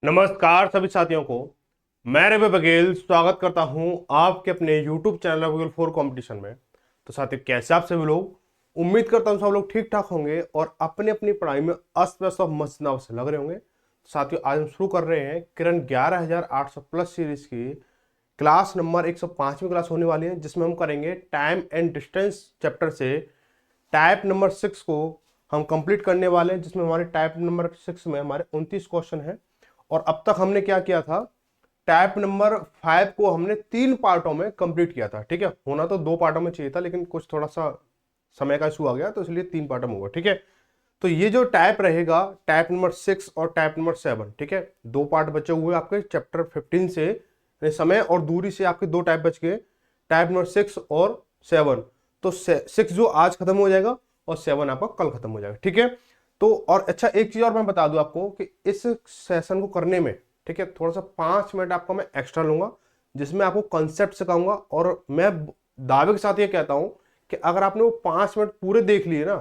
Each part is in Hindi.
नमस्कार सभी साथियों को। मैं रवि बघेल स्वागत करता हूं आपके अपने YouTube channel Google for competition में। तो साथियों, कैसे आप सभी लोग? उम्मीद करता हूं सब लोग ठीक ठाक होंगे और अपनी अपनी पढ़ाई में अस्त व्यस्त और मस्त से लग रहे होंगे। तो साथियों, आज हम शुरू कर रहे हैं किरण 11800 प्लस सीरीज की क्लास नंबर 105वीं क्लास होने वाली है, जिसमें हम करेंगे टाइम एंड डिस्टेंस चैप्टर से टाइप नंबर 6 को हम कंप्लीट करने वाले हैं, जिसमें हमारे टाइप नंबर 6 में हमारे 29 क्वेश्चन हैं। और अब तक हमने क्या किया था, टाइप नंबर 5 को हमने 3 पार्टों में कंप्लीट किया था। ठीक है, होना तो 2 पार्टों में चाहिए था, लेकिन कुछ थोड़ा सा समय का इशू आ गया, तो इसलिए 3 पार्टों में हुआ। ठीक है, तो ये जो टाइप रहेगा, टाइप नंबर 6 और टाइप नंबर 7, ठीक है, 2 पार्ट बचे हुए आपके चैप्टर 15 से, यानी समय और दूरी से आपके 2 टाइप बच गए, टाइप नंबर 6 और 7। तो 6 जो आज खत्म हो जाएगा और 7 आपका कल खत्म हो जाएगा। ठीक है, तो और अच्छा एक चीज और मैं बता दूं आपको कि इस सेशन को करने में, ठीक है, थोड़ा सा 5 मिनट आपका मैं एक्स्ट्रा लूंगा, जिसमें आपको कंसेप्ट सिखाऊंगा। और मैं दावे के साथ ये कहता हूं कि अगर आपने वो 5 मिनट पूरे देख लिए ना,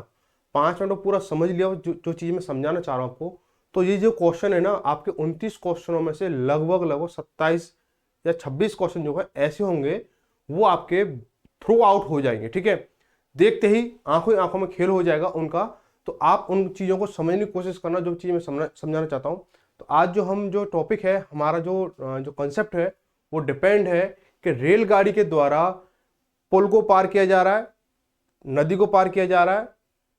5 मिनट में पूरा समझ लिया जो चीज मैं समझाना चाह रहा हूं आपको, तो ये जो क्वेश्चन है ना, आपके 29 क्वेश्चनों में से लगभग लगभग 27 या 26 क्वेश्चन जो है ऐसे होंगे, वो आपके थ्रू आउट हो जाएंगे। ठीक है, देखते ही आंखों आंखों में खेल हो जाएगा उनका। तो आप उन चीज़ों को समझने की कोशिश करना जो चीज़ मैं समझाना चाहता हूँ। तो आज जो टॉपिक है हमारा, जो कंसेप्ट है, वो डिपेंड है कि रेलगाड़ी के द्वारा पुल को पार किया जा रहा है, नदी को पार किया जा रहा है,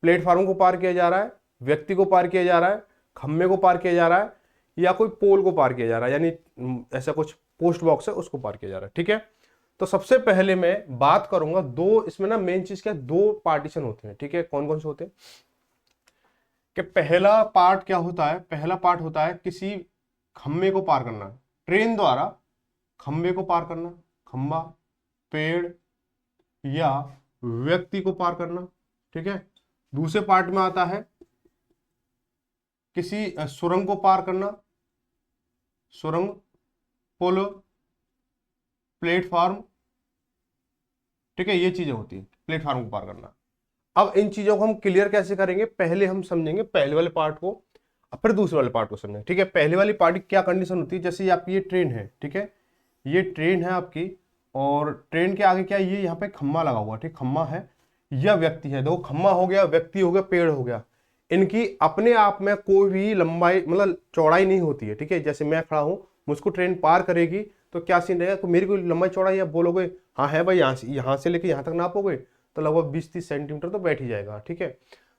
प्लेटफार्म को पार किया जा रहा है, व्यक्ति को पार किया जा रहा है, खम्भे को पार किया जा रहा है, या कोई पोल को पार किया जा रहा है, यानी ऐसा कुछ पोस्ट बॉक्स है उसको पार किया जा रहा है। ठीक है, तो सबसे पहले मैं बात करूंगा दो, इसमें ना मेन चीज क्या है, 2 पार्टीशन होते हैं। ठीक है, कौन कौन से होते हैं कि पहला पार्ट क्या होता है, पहला पार्ट होता है किसी खंबे को पार करना, ट्रेन द्वारा खंबे को पार करना, खंबा, पेड़ या व्यक्ति को पार करना। ठीक है, दूसरे पार्ट में आता है किसी सुरंग को पार करना, सुरंग, पुल, प्लेटफॉर्म। ठीक है, ये चीजें होती है प्लेटफॉर्म को पार करना। अब इन चीजों को हम क्लियर कैसे करेंगे, पहले हम समझेंगे पहले वाले पार्ट को और फिर दूसरे वाले पार्ट को समझेंगे। ठीक है, पहले वाली पार्ट की क्या कंडीशन होती है, जैसे आपकी ये ट्रेन है, ठीक है, ये ट्रेन है आपकी, और ट्रेन के आगे क्या है, ये यहाँ पे खम्मा लगा हुआ, ठीक, खम्मा है या व्यक्ति है। देखो, खम्मा हो गया, व्यक्ति हो गया, पेड़ हो गया, इनकी अपने आप में कोई भी लंबाई मतलब चौड़ाई नहीं होती है। ठीक है, जैसे मैं खड़ा हूं, मुझको ट्रेन पार करेगी तो क्या सीन रहेगा, तो मेरी कोई लंबाई चौड़ाई आप बोलोगे हाँ है भाई, यहाँ से लेके यहाँ तक नापोगे तो लगभग 20-30 सेंटीमीटर तो बैठ ही जाएगा। ठीक है,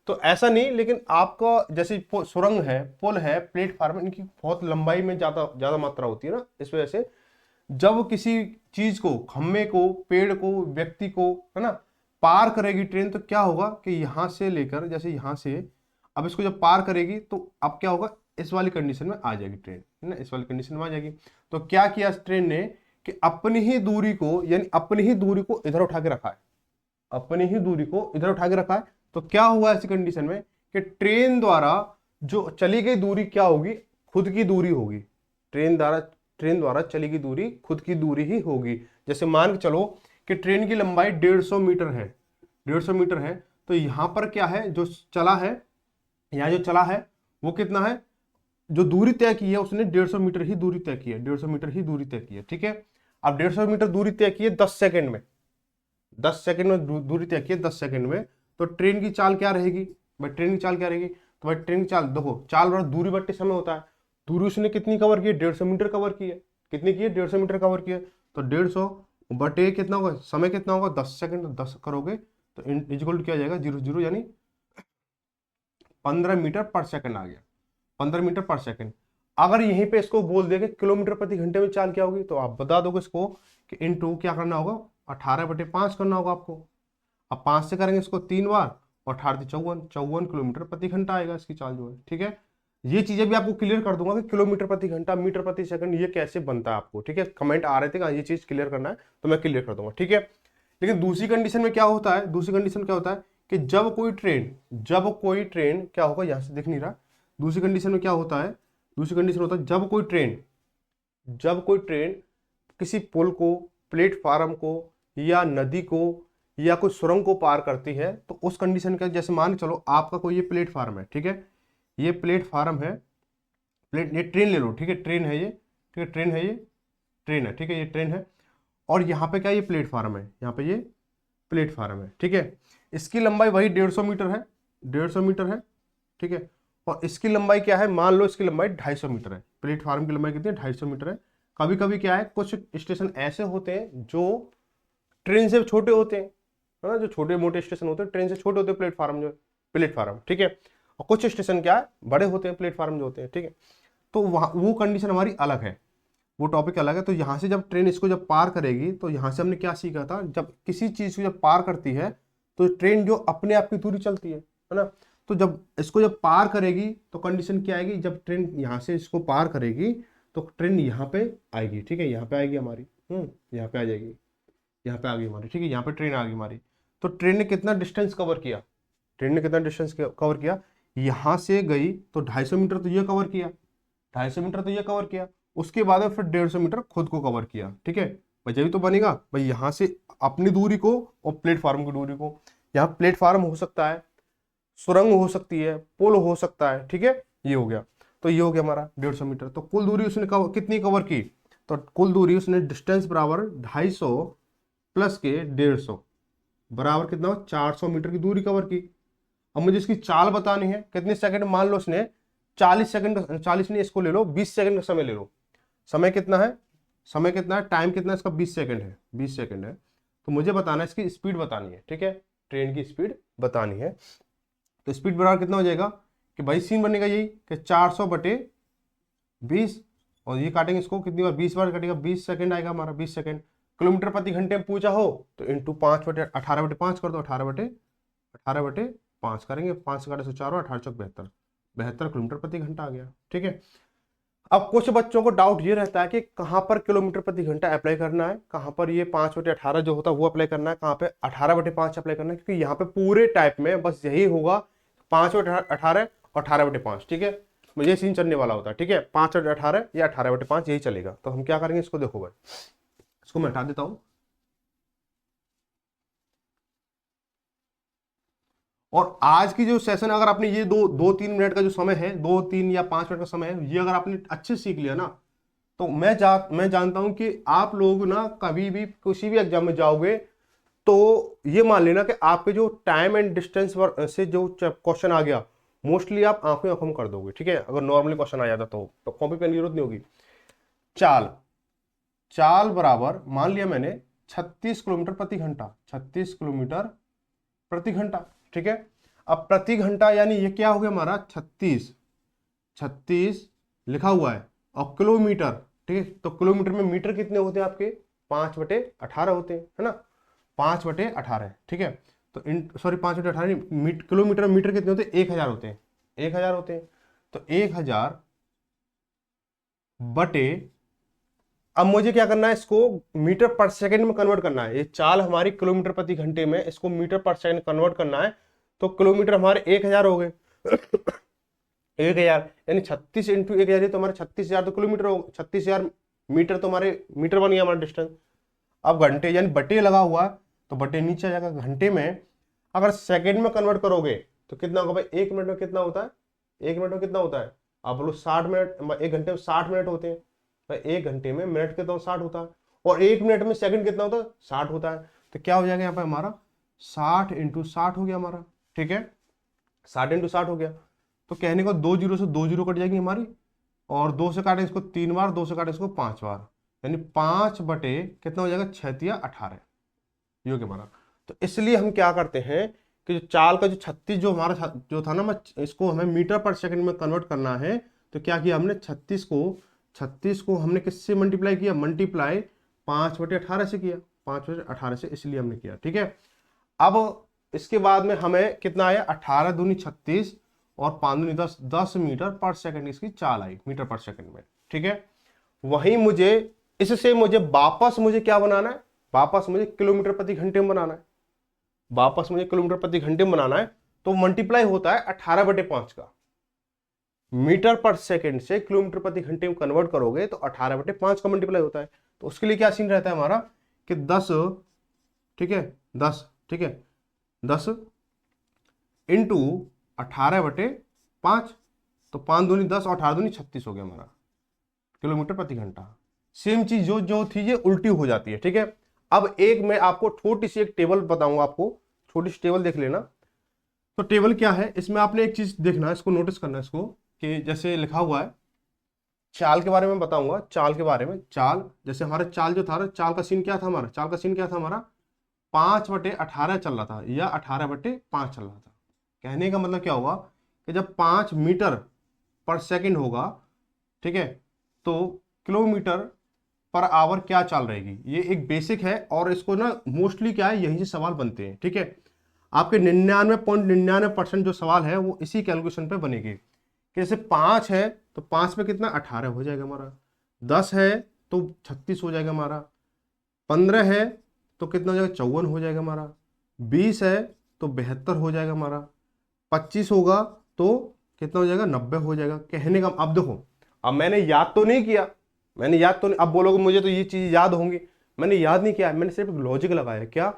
तो ऐसा नहीं, लेकिन आपका जैसे सुरंग है, पुल है, प्लेटफार्म, इनकी बहुत लंबाई में ज्यादा ज्यादा मात्रा होती है ना, इस वजह से जब किसी चीज को, खम्भे को, पेड़ को, व्यक्ति को, है ना, पार करेगी ट्रेन, तो क्या होगा कि यहां से लेकर, जैसे यहां से अब इसको जब पार करेगी तो अब क्या होगा, इस वाली कंडीशन में आ जाएगी ट्रेन, है ना, इस वाली कंडीशन में आ जाएगी। तो क्या किया इस ट्रेन ने कि अपनी ही दूरी को, यानी अपनी ही दूरी को इधर उठा के रखा है, अपनी ही दूरी को इधर उठा के रखा है। तो क्या हुआ ऐसी कंडीशन में कि ट्रेन द्वारा जो चली गई दूरी क्या होगी, खुद की दूरी होगी। ट्रेन द्वारा चली गई दूरी खुद की दूरी ही होगी। जैसे मान के चलो कि ट्रेन की लंबाई 150 मीटर है, 150 मीटर है, तो यहां पर क्या है, जो चला है, यहाँ जो चला है वो कितना है, जो दूरी तय की है उसने 150 मीटर ही दूरी तय की है, 150 मीटर ही दूरी तय की है। ठीक है, अब 150 मीटर दूरी तय की है 10 सेकंड में, 10 सेकंड में दूरी तय की है, 10 सेकंड में। तो ट्रेन की चाल क्या रहेगी भाई, ट्रेन की चाल क्या रहेगी, तो भाई ट्रेन की चाल देखो, चाल बड़ा दूरी बट्टे समय होता है। दूरी उसने कितनी कवर की है, 150 मीटर कवर की है, कितनी की है, 150 मीटर कवर की है। तो 150 बटे कितना होगा, समय कितना होगा, 10 सेकंड, 10 करोगे तो इक्वल टू क्या जाएगा, 0 यानी 15 मीटर पर सेकंड आ गया, 15 मीटर पर सेकंड। अगर यहीं पे इसको बोल देंगे किलोमीटर प्रति घंटे में चाल क्या होगी, तो आप बता दोगे इसको कि इनटू क्या करना होगा, 18/5 करना होगा आपको। अब 5 से करेंगे इसको 3 बार, और 18 किलोमीटर प्रति घंटा आएगा इसकी चाल जो है। ठीक है, ये चीजें भी आपको क्लियर कर दूंगा कि किलोमीटर प्रति घंटा, मीटर प्रति सेकंड ये कैसे बनता है आपको। ठीक है, कमेंट आ रहे थे कि ये चीज क्लियर करना है, तो मैं क्लियर कर दूंगा। ठीक है, लेकिन दूसरी कंडीशन में क्या होता है, दूसरी कंडीशन क्या होता है कि जब कोई ट्रेन क्या होगा, यहां से दिख नहीं रहा, दूसरी कंडीशन में क्या होता है, दूसरी कंडीशन होता है जब कोई ट्रेन किसी पुल को, प्लेटफार्म को या नदी को या कोई सुरंग को पार करती है, तो उस कंडीशन का, जैसे मान के चलो आपका कोई ये प्लेटफार्म है, ठीक है, ये प्लेटफार्म है, प्लेट, ये ट्रेन ले लो, ठीक है, ट्रेन है ये, ठीक है, ट्रेन है ये, ट्रेन है, ठीक है, ये ट्रेन है। और यहाँ पे क्या, ये प्लेटफार्म है, यहाँ पे ये प्लेटफार्म है, ठीक है। इसकी लंबाई वही 150 मीटर है, 150 मीटर है, ठीक है। और इसकी लंबाई क्या है, मान लो इसकी लंबाई 250 मीटर है, प्लेटफार्म की लंबाई कितनी है, 250 मीटर है। कभी कभी क्या है, कुछ स्टेशन ऐसे होते हैं जो ट्रेन से छोटे होते हैं, है ना, जो छोटे मोटे स्टेशन होते हैं ट्रेन से छोटे होते हैं प्लेटफार्म, जो प्लेटफार्म, ठीक है। और कुछ स्टेशन क्या है, बड़े होते हैं प्लेटफार्म जो होते हैं, ठीक है। तो वहाँ वो कंडीशन हमारी अलग है, वो टॉपिक अलग है। तो यहाँ से जब ट्रेन इसको जब पार करेगी, तो यहाँ से हमने क्या सीखा था, जब किसी चीज को जब पार करती है तो ट्रेन जो अपने आप की दूरी चलती है ना। तो जब इसको जब पार करेगी तो कंडीशन क्या आएगी, जब ट्रेन यहाँ से इसको पार करेगी तो ट्रेन यहाँ पे आएगी, ठीक है, यहाँ पे आएगी हमारी, यहाँ पे आ जाएगी, यहाँ पे आ गई हमारी, ठीक है, यहाँ पे ट्रेन आ गई हमारी। तो ट्रेन ने कितना डिस्टेंस कवर किया, ट्रेन ने कितना डिस्टेंस कवर किया, यहाँ से गई तो 250 मीटर तो ये कवर किया, 250 मीटर तो ये कवर किया, उसके बाद में फिर 150 मीटर खुद को कवर किया, ठीक है भाई। जब तो बनेगा भाई, यहाँ से अपनी दूरी को और प्लेटफार्म की दूरी को, यहाँ प्लेटफार्म हो सकता है, सुरंग हो सकती है, पुल हो सकता है, ठीक है, ये हो गया। तो ये हो गया हमारा 150 मीटर। तो कुल दूरी उसने कितनी कवर की, तो कुल दूरी उसने डिस्टेंस बराबर 250 प्लस के 150 बराबर कितना हो, 400 मीटर की दूरी कवर की। अब मुझे इसकी चाल बतानी है, कितने सेकंड, मान लो उसने 40 सेकंड, 40 नहीं, इसको ले लो 20 सेकंड का समय ले लो। समय कितना है, समय कितना है, टाइम कितना है इसका, 20 सेकंड है, 20 सेकंड है। तो मुझे बताना है, इसकी स्पीड बतानी है, ठीक है, ट्रेन की स्पीड बतानी है। तो स्पीड बराबर कितना हो जाएगा कि भाई सीन बनेगा यही कि 400 बटे 20, और ये काटेंगे इसको कितनी बार, 20 बार कटेगा, 20 सेकंड आएगा हमारा, 20 सेकंड। किलोमीटर प्रति घंटे में पूछा हो तो इंटू 5/18/5 कर दो, 18/5 करेंगे, 5 से काटे 104, 18 चौक 72, 72 किलोमीटर प्रति घंटा आ गया, ठीक है। अब कुछ बच्चों को डाउट ये रहता है कि कहाँ पर किलोमीटर प्रति घंटा अप्लाई करना है, कहाँ पर ये 5/18 जो होता है वो अप्लाई करना है, कहाँ पे 18/5 अप्लाई करना है, क्योंकि यहाँ पे पूरे टाइप में बस यही होगा 5/18 और 18/5, ठीक है। मुझे सीन चलने वाला होता है, ठीक है, 5/18 या 18/5 यही चलेगा। तो हम क्या करेंगे, इसको देखो भाई, इसको मैं हटा देता हूं। और आज की जो सेशन, अगर आपने ये 2-3 मिनट का जो समय है, 2-3 या 5 मिनट का समय है, ये अगर आपने अच्छे से सीख लिया ना, तो मैं जानता हूं कि आप लोग ना कभी भी किसी भी एग्जाम में जाओगे तो ये मान लेना कि आपके जो टाइम एंड डिस्टेंस से जो क्वेश्चन आ गया, मोस्टली आप आंखों आंखों में कर दोगे, ठीक है, अगर नॉर्मली क्वेश्चन आ जाता तो कॉपी पेन की जरूरत नहीं होगी। चाल, चाल बराबर मान लिया मैंने 36 किलोमीटर प्रति घंटा, 36 किलोमीटर प्रति घंटा, ठीक है। अब प्रति घंटा यानी ये क्या हो गया हमारा, 36 36 लिखा हुआ है, और किलोमीटर, ठीक है। तो किलोमीटर में मीटर कितने होते हैं आपके, 5/18 होते हैं, है ना, 5/18, ठीक है। तो सॉरी 5/18 किलोमीटर, मीटर कितने होते हैं, 1000 होते हैं, 1000 होते हैं। तो 1000 बटे, अब मुझे क्या करना है, इसको मीटर पर सेकंड में कन्वर्ट करना है। ये चाल हमारी किलोमीटर प्रति घंटे में, इसको मीटर पर सेकंड कन्वर्ट करना है। तो किलोमीटर हमारे 1000 हो गए 1000 यानी 36 इंटू 1000, ये तो हमारे 36,000 तो किलोमीटर हो, 36,000 मीटर तो हमारे मीटर बन गया हमारा डिस्टेंस। अब घंटे यानी बटे लगा हुआ, तो बटे नीचे आ जाएगा, घंटे में अगर सेकंड में कन्वर्ट करोगे तो कितना होगा भाई, 1 मिनट में कितना होता है, 1 मिनट में कितना होता है, आप बोलो 60 मिनट, 1 घंटे में 60 मिनट होते हैं भाई, 1 घंटे में मिनट कितना 60 होता है, और 1 मिनट में सेकंड कितना होता है, 60 होता है। तो क्या हो जाएगा यहाँ पे हमारा 60 इंटू 60 हो गया हमारा, ठीक है, 60 इंटू 60 हो गया। तो कहने को 2 जीरो से 2 जीरो कट जाएगी हमारी, और 2 से काटे इसको 3 बार, 2 से काटे इसको 5 बार, यानी 5 बटे कितना हो जाएगा, 6×18, ये हो गया हमारा। तो इसलिए हम क्या करते हैं कि जो चाल का जो 36 जो हमारा जो था ना, मैं इसको हमें मीटर पर सेकंड में कन्वर्ट करना है। तो क्या किया हमने, 36 को हमने किससे मल्टीप्लाई किया, मल्टीप्लाई 5/18 से किया, 5/18 से इसलिए हमने किया, ठीक है। अब इसके बाद में हमें कितना आया, 18 दूनी 36 और 5 दूनी 10, 10 मीटर पर सेकंड इसकी चाल आई मीटर पर सेकंड में, ठीक है। वहीं मुझे इससे वापस मुझे क्या बनाना है, वापस मुझे किलोमीटर प्रति घंटे में बनाना है, वापस मुझे किलोमीटर प्रति घंटे में बनाना है। तो मल्टीप्लाई होता है 18/5 का, मीटर पर सेकंड से किलोमीटर प्रति घंटे में कन्वर्ट करोगे तो 18/5 का मल्टीप्लाई होता है। तो उसके लिए क्या सीन रहता है हमारा कि 10, ठीक है, 10, ठीक है, 10 इंटू 18/5, तो 5 दूनी 10 और 18 दूनी 36 हो गया हमारा किलोमीटर प्रति घंटा। सेम चीज जो जो थी ये उल्टी हो जाती है, ठीक है। अब एक मैं आपको छोटी सी एक टेबल बताऊंगा, आपको छोटी सी टेबल देख लेना। तो टेबल क्या है, इसमें आपने एक चीज देखना है, इसको नोटिस करना है इसको, कि जैसे लिखा हुआ है चाल के बारे में बताऊंगा, चाल के बारे में। चाल जैसे हमारा चाल जो था, चाल का सीन क्या था हमारा, चाल का सीन क्या था हमारा, 5/18 चल रहा था या 18/5 चल रहा था। कहने का मतलब क्या हुआ कि जब 5 मीटर पर सेकंड होगा, ठीक है, तो किलोमीटर पर आवर क्या चाल रहेगी। ये एक बेसिक है और इसको ना मोस्टली क्या है यहीं से सवाल बनते हैं, ठीक है। आपके 99.99% जो सवाल है वो इसी कैलकुलेशन पे बनेगी। कि जैसे 5 है तो 5 पे कितना 18 हो जाएगा हमारा, 10 है तो 36 हो जाएगा हमारा, 15 है तो कितना हो जाएगा 54 हो जाएगा हमारा, 20 है तो 72 हो जाएगा हमारा, 25 होगा तो कितना हो जाएगा 90 हो जाएगा। कहने का अब देखो, अब मैंने याद तो नहीं किया, मैंने याद तो नहीं, अब बोलोगे मुझे तो ये चीज याद होंगी, मैंने याद नहीं किया, मैंने सिर्फ लॉजिक लगाया क्या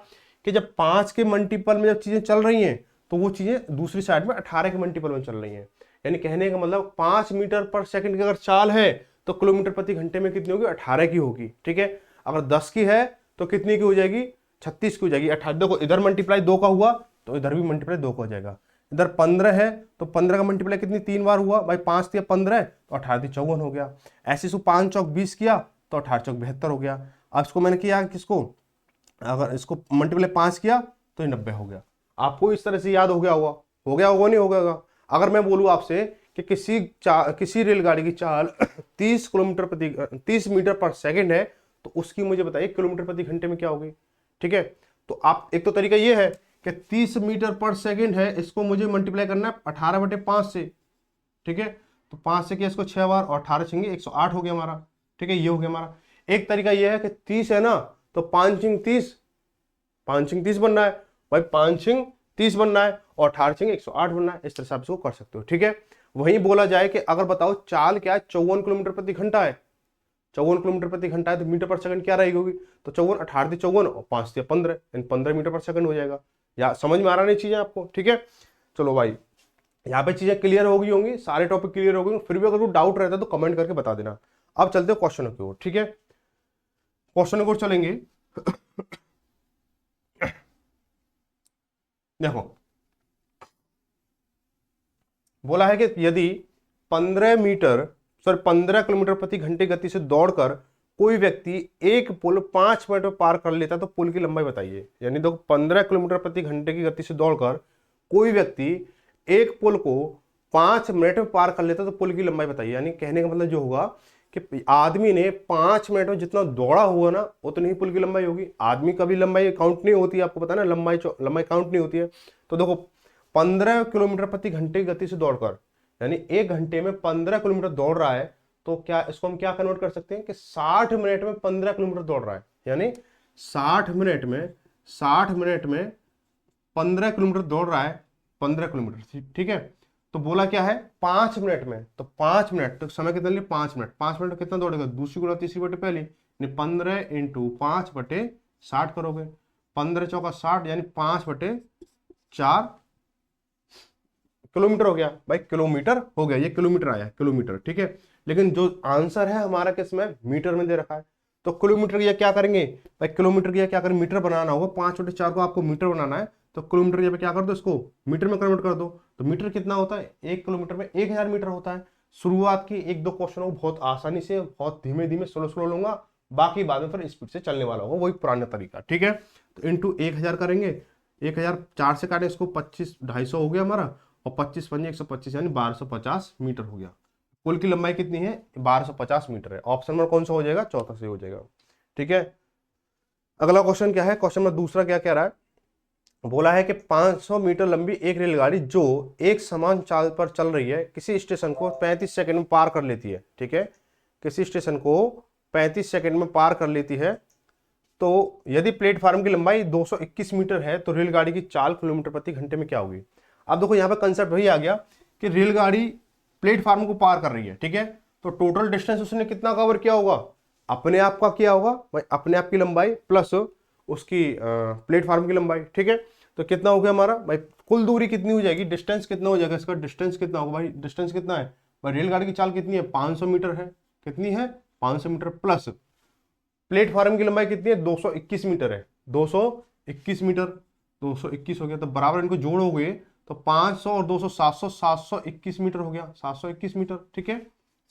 कि जब 5 के मल्टीपल में जब चीजें चल रही हैं तो वो चीजें दूसरी साइड में 18 के मल्टीपल में चल रही हैं। यानी कहने का मतलब 5 मीटर पर सेकंड की अगर चाल है तो किलोमीटर प्रति घंटे में कितनी होगी 18 की होगी, ठीक है। अगर 10 की है तो कितनी की हो जाएगी 36 की हो जाएगी। 18 देखो इधर मल्टीप्लाई 2 का हुआ तो इधर भी मल्टीप्लाई 2 का हो जाएगा। इधर 15 है तो 15 का मल्टीप्लाई कितनी 3 बार हुआ भाई, 5 दिया 15 तो 18 दी 54 हो गया। ऐसे इसको 5 चौक 20 किया तो 18 चौक 72 हो गया। अब इसको मैंने किया किसको, अगर इसको मल्टीप्लाई 5 किया तो ये 90 हो गया। आपको इस तरह से याद हो गया होगा, हो गया होगा नहीं हो गया। अगर मैं बोलूँ आपसे कि किसी रेलगाड़ी की चाल 30 मीटर पर सेकंड है तो उसकी मुझे बताइए किलोमीटर प्रति घंटे में क्या होगी, ठीक है। तो आप एक तो तरीका ये है कि 30 मीटर पर सेकंड है, इसको मुझे मल्टीप्लाई करना है 18/5 से, ठीक है। तो 5 से किया इसको 6 बार और 18 छेंगे 108 हो गया हमारा, ठीक है, ये हो गया हमारा। एक तरीका ये है कि 30 है ना तो 5 5 30 बनना है भाई, 5 30 बनना है और 18 108 बनना है। इस तरह से आप इसको कर सकते हो, ठीक है। वहीं बोला जाए कि अगर बताओ चाल क्या है 54 किलोमीटर प्रति घंटा है, 54 किलोमीटर प्रति घंटा है तो मीटर पर सेकंड क्या रहेगी होगी, तो 54 18 दी 54 और 5 दिया 15 यानी 15 मीटर पर सेकंड हो जाएगा। या समझ में आ रहा नहीं चीजें आपको, ठीक है। चलो भाई यहाँ पे चीजें क्लियर हो गई होंगी, सारे टॉपिक क्लियर हो गए। फिर भी अगर कोई डाउट रहता है तो कमेंट करके बता देना। अब चलते हो क्वेश्चनों की ओर, ठीक है। क्वेश्चनों की ओर चलेंगे। देखो बोला है कि यदि 15 किलोमीटर प्रति घंटे गति से दौड़कर कोई व्यक्ति एक पुल 5 मिनट में पार कर लेता तो पुल की लंबाई बताइए। यानी देखो 15 किलोमीटर प्रति घंटे की गति से दौड़कर कोई व्यक्ति एक पुल को 5 मिनट में पार कर लेता तो पुल की लंबाई बताइए। यानी कहने का मतलब जो होगा कि आदमी ने 5 मिनट में जितना दौड़ा हुआ ना उतनी ही पुल की लंबाई होगी। आदमी का भी लंबाई काउंट नहीं होती है, आपको पता है ना, लंबाई काउंट नहीं होती है। तो देखो 15 किलोमीटर प्रति घंटे की गति से दौड़कर, यानी 1 घंटे में 15 किलोमीटर दौड़ रहा है, तो क्या इसको हम क्या कन्वर्ट कर सकते हैं कि 60 मिनट में 15 किलोमीटर दौड़ रहा है। यानी 60 मिनट में 15 किलोमीटर दौड़ रहा है, 15 किलोमीटर, ठीक है। तो बोला क्या है 5 मिनट में, तो 5 मिनट तो समय कितना लिए 5 मिनट, 5 मिनट कितना दौड़ेगा, दूसरी गुणा तीसरी बटे पहली, 15 × 5/60 करोगे, 15 चौका 60 यानी 5/4 किलोमीटर हो गया भाई, किलोमीटर हो गया, ये किलोमीटर आया किलोमीटर, ठीक है। लेकिन जो आंसर है हमारा किसमें मीटर में दे रखा है, तो किलोमीटर की क्या करेंगे भाई, किलोमीटर की क्या करें, मीटर बनाना होगा, 5/4 को आपको मीटर बनाना है तो किलोमीटर की क्या कर दो, इसको मीटर में कन्वर्ट कर दो। तो मीटर कितना होता है 1 किलोमीटर में 1000 मीटर होता है। शुरुआत की 1-2 क्वेश्चन को बहुत आसानी से बहुत धीमे धीमे स्लो लूंगा, बाकी बाद में फिर स्पीड से चलने वाला होगा, वही पुराना तरीका, ठीक है। तो इंटू 1000 करेंगे, 1000 4 से काटे इसको 25 250 हो गया हमारा, और 25 पंजे 125 यानी 1250 मीटर हो गया। पुल की लंबाई कितनी है 1250 मीटर है। ऑप्शन नंबर कौन सा हो जाएगा, चौथा से हो जाएगा, ठीक है। अगला क्वेश्चन क्या है, क्वेश्चन नंबर दूसरा क्या कह रहा है, बोला है कि 500 मीटर लंबी एक रेलगाड़ी जो एक समान चाल पर चल रही है किसी स्टेशन को 35 सेकंड में पार कर लेती है, ठीक है, किसी स्टेशन को 35 सेकंड में पार कर लेती है, तो यदि प्लेटफार्म की लंबाई 221 मीटर है तो रेलगाड़ी की चाल किलोमीटर प्रति घंटे में क्या होगी। अब देखो यहाँ पे कंसेप्ट वही आ गया कि रेलगाड़ी प्लेटफार्म को पार कर रही है, ठीक है, तो टोटल डिस्टेंस उसने कितना कवर किया होगा, अपने आप का किया होगा भाई, अपने आप की लंबाई प्लस उसकी प्लेटफार्म की लंबाई, ठीक है। तो कितना हो गया हमारा भाई, कुल दूरी कितनी हो जाएगी, डिस्टेंस कितना हो जाएगा इसका, डिस्टेंस कितना होगा भाई, डिस्टेंस कितना है पर रेलगाड़ी की चाल कितनी है, 500 मीटर है। कितनी है, 500 मीटर, प्लस प्लेटफॉर्म की लंबाई कितनी है, 221 मीटर है। 221 मीटर, 221 हो गया, तो बराबर इनको जोड़ोगे तो 500 और 200, 700, 721 मीटर हो गया, 721 मीटर। ठीक है,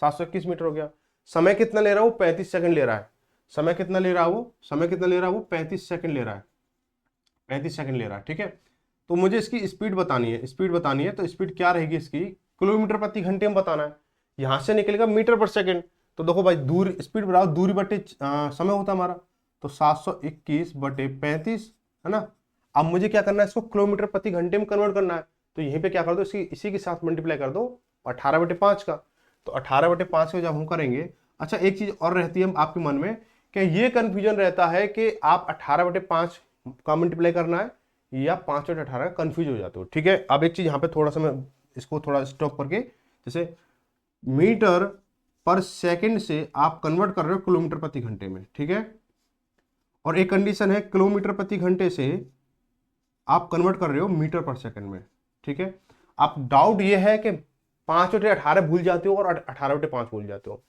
721 मीटर हो गया। समय कितना ले रहा है वो, 35 सेकंड ले रहा है। समय कितना ले रहा है वो, समय कितना ले रहा है वो, 35 सेकंड ले रहा है, 35 सेकंड ले रहा है। ठीक है, तो मुझे इसकी स्पीड बतानी है, स्पीड बतानी है, तो स्पीड क्या रहेगी इसकी, किलोमीटर प्रति घंटे में बताना है। यहां से निकलेगा मीटर पर सेकंड, तो देखो भाई दूर स्पीड बराबर दूरी बटे समय होता है हमारा, तो 721 बटे 35 है ना। अब मुझे क्या करना है, इसको किलोमीटर प्रति घंटे में कन्वर्ट करना है, तो यहीं पे क्या कर दो, इसी के साथ मल्टीप्लाई कर दो 18 बटे 5 का, तो 18 बटे 5 का जब हम करेंगे। अच्छा एक चीज और रहती है आपके मन में, कि ये कंफ्यूजन रहता है कि आप 18 बटे 5 का मल्टीप्लाई करना है या 5 बटे 18 का, कंफ्यूज हो जाते हो। ठीक है, अब एक चीज यहाँ पे थोड़ा सा मैं इसको थोड़ा स्टॉप करके, जैसे मीटर पर सेकंड से आप कन्वर्ट कर रहे हो किलोमीटर प्रति घंटे में। ठीक है, और एक कंडीशन है, किलोमीटर प्रति घंटे से आप कन्वर्ट कर रहे हो मीटर पर सेकंड में। ठीक है, आप डाउट ये है कि 5 बटे 18 भूल जाते हो और 18 बटे 5 भूल जाते हो,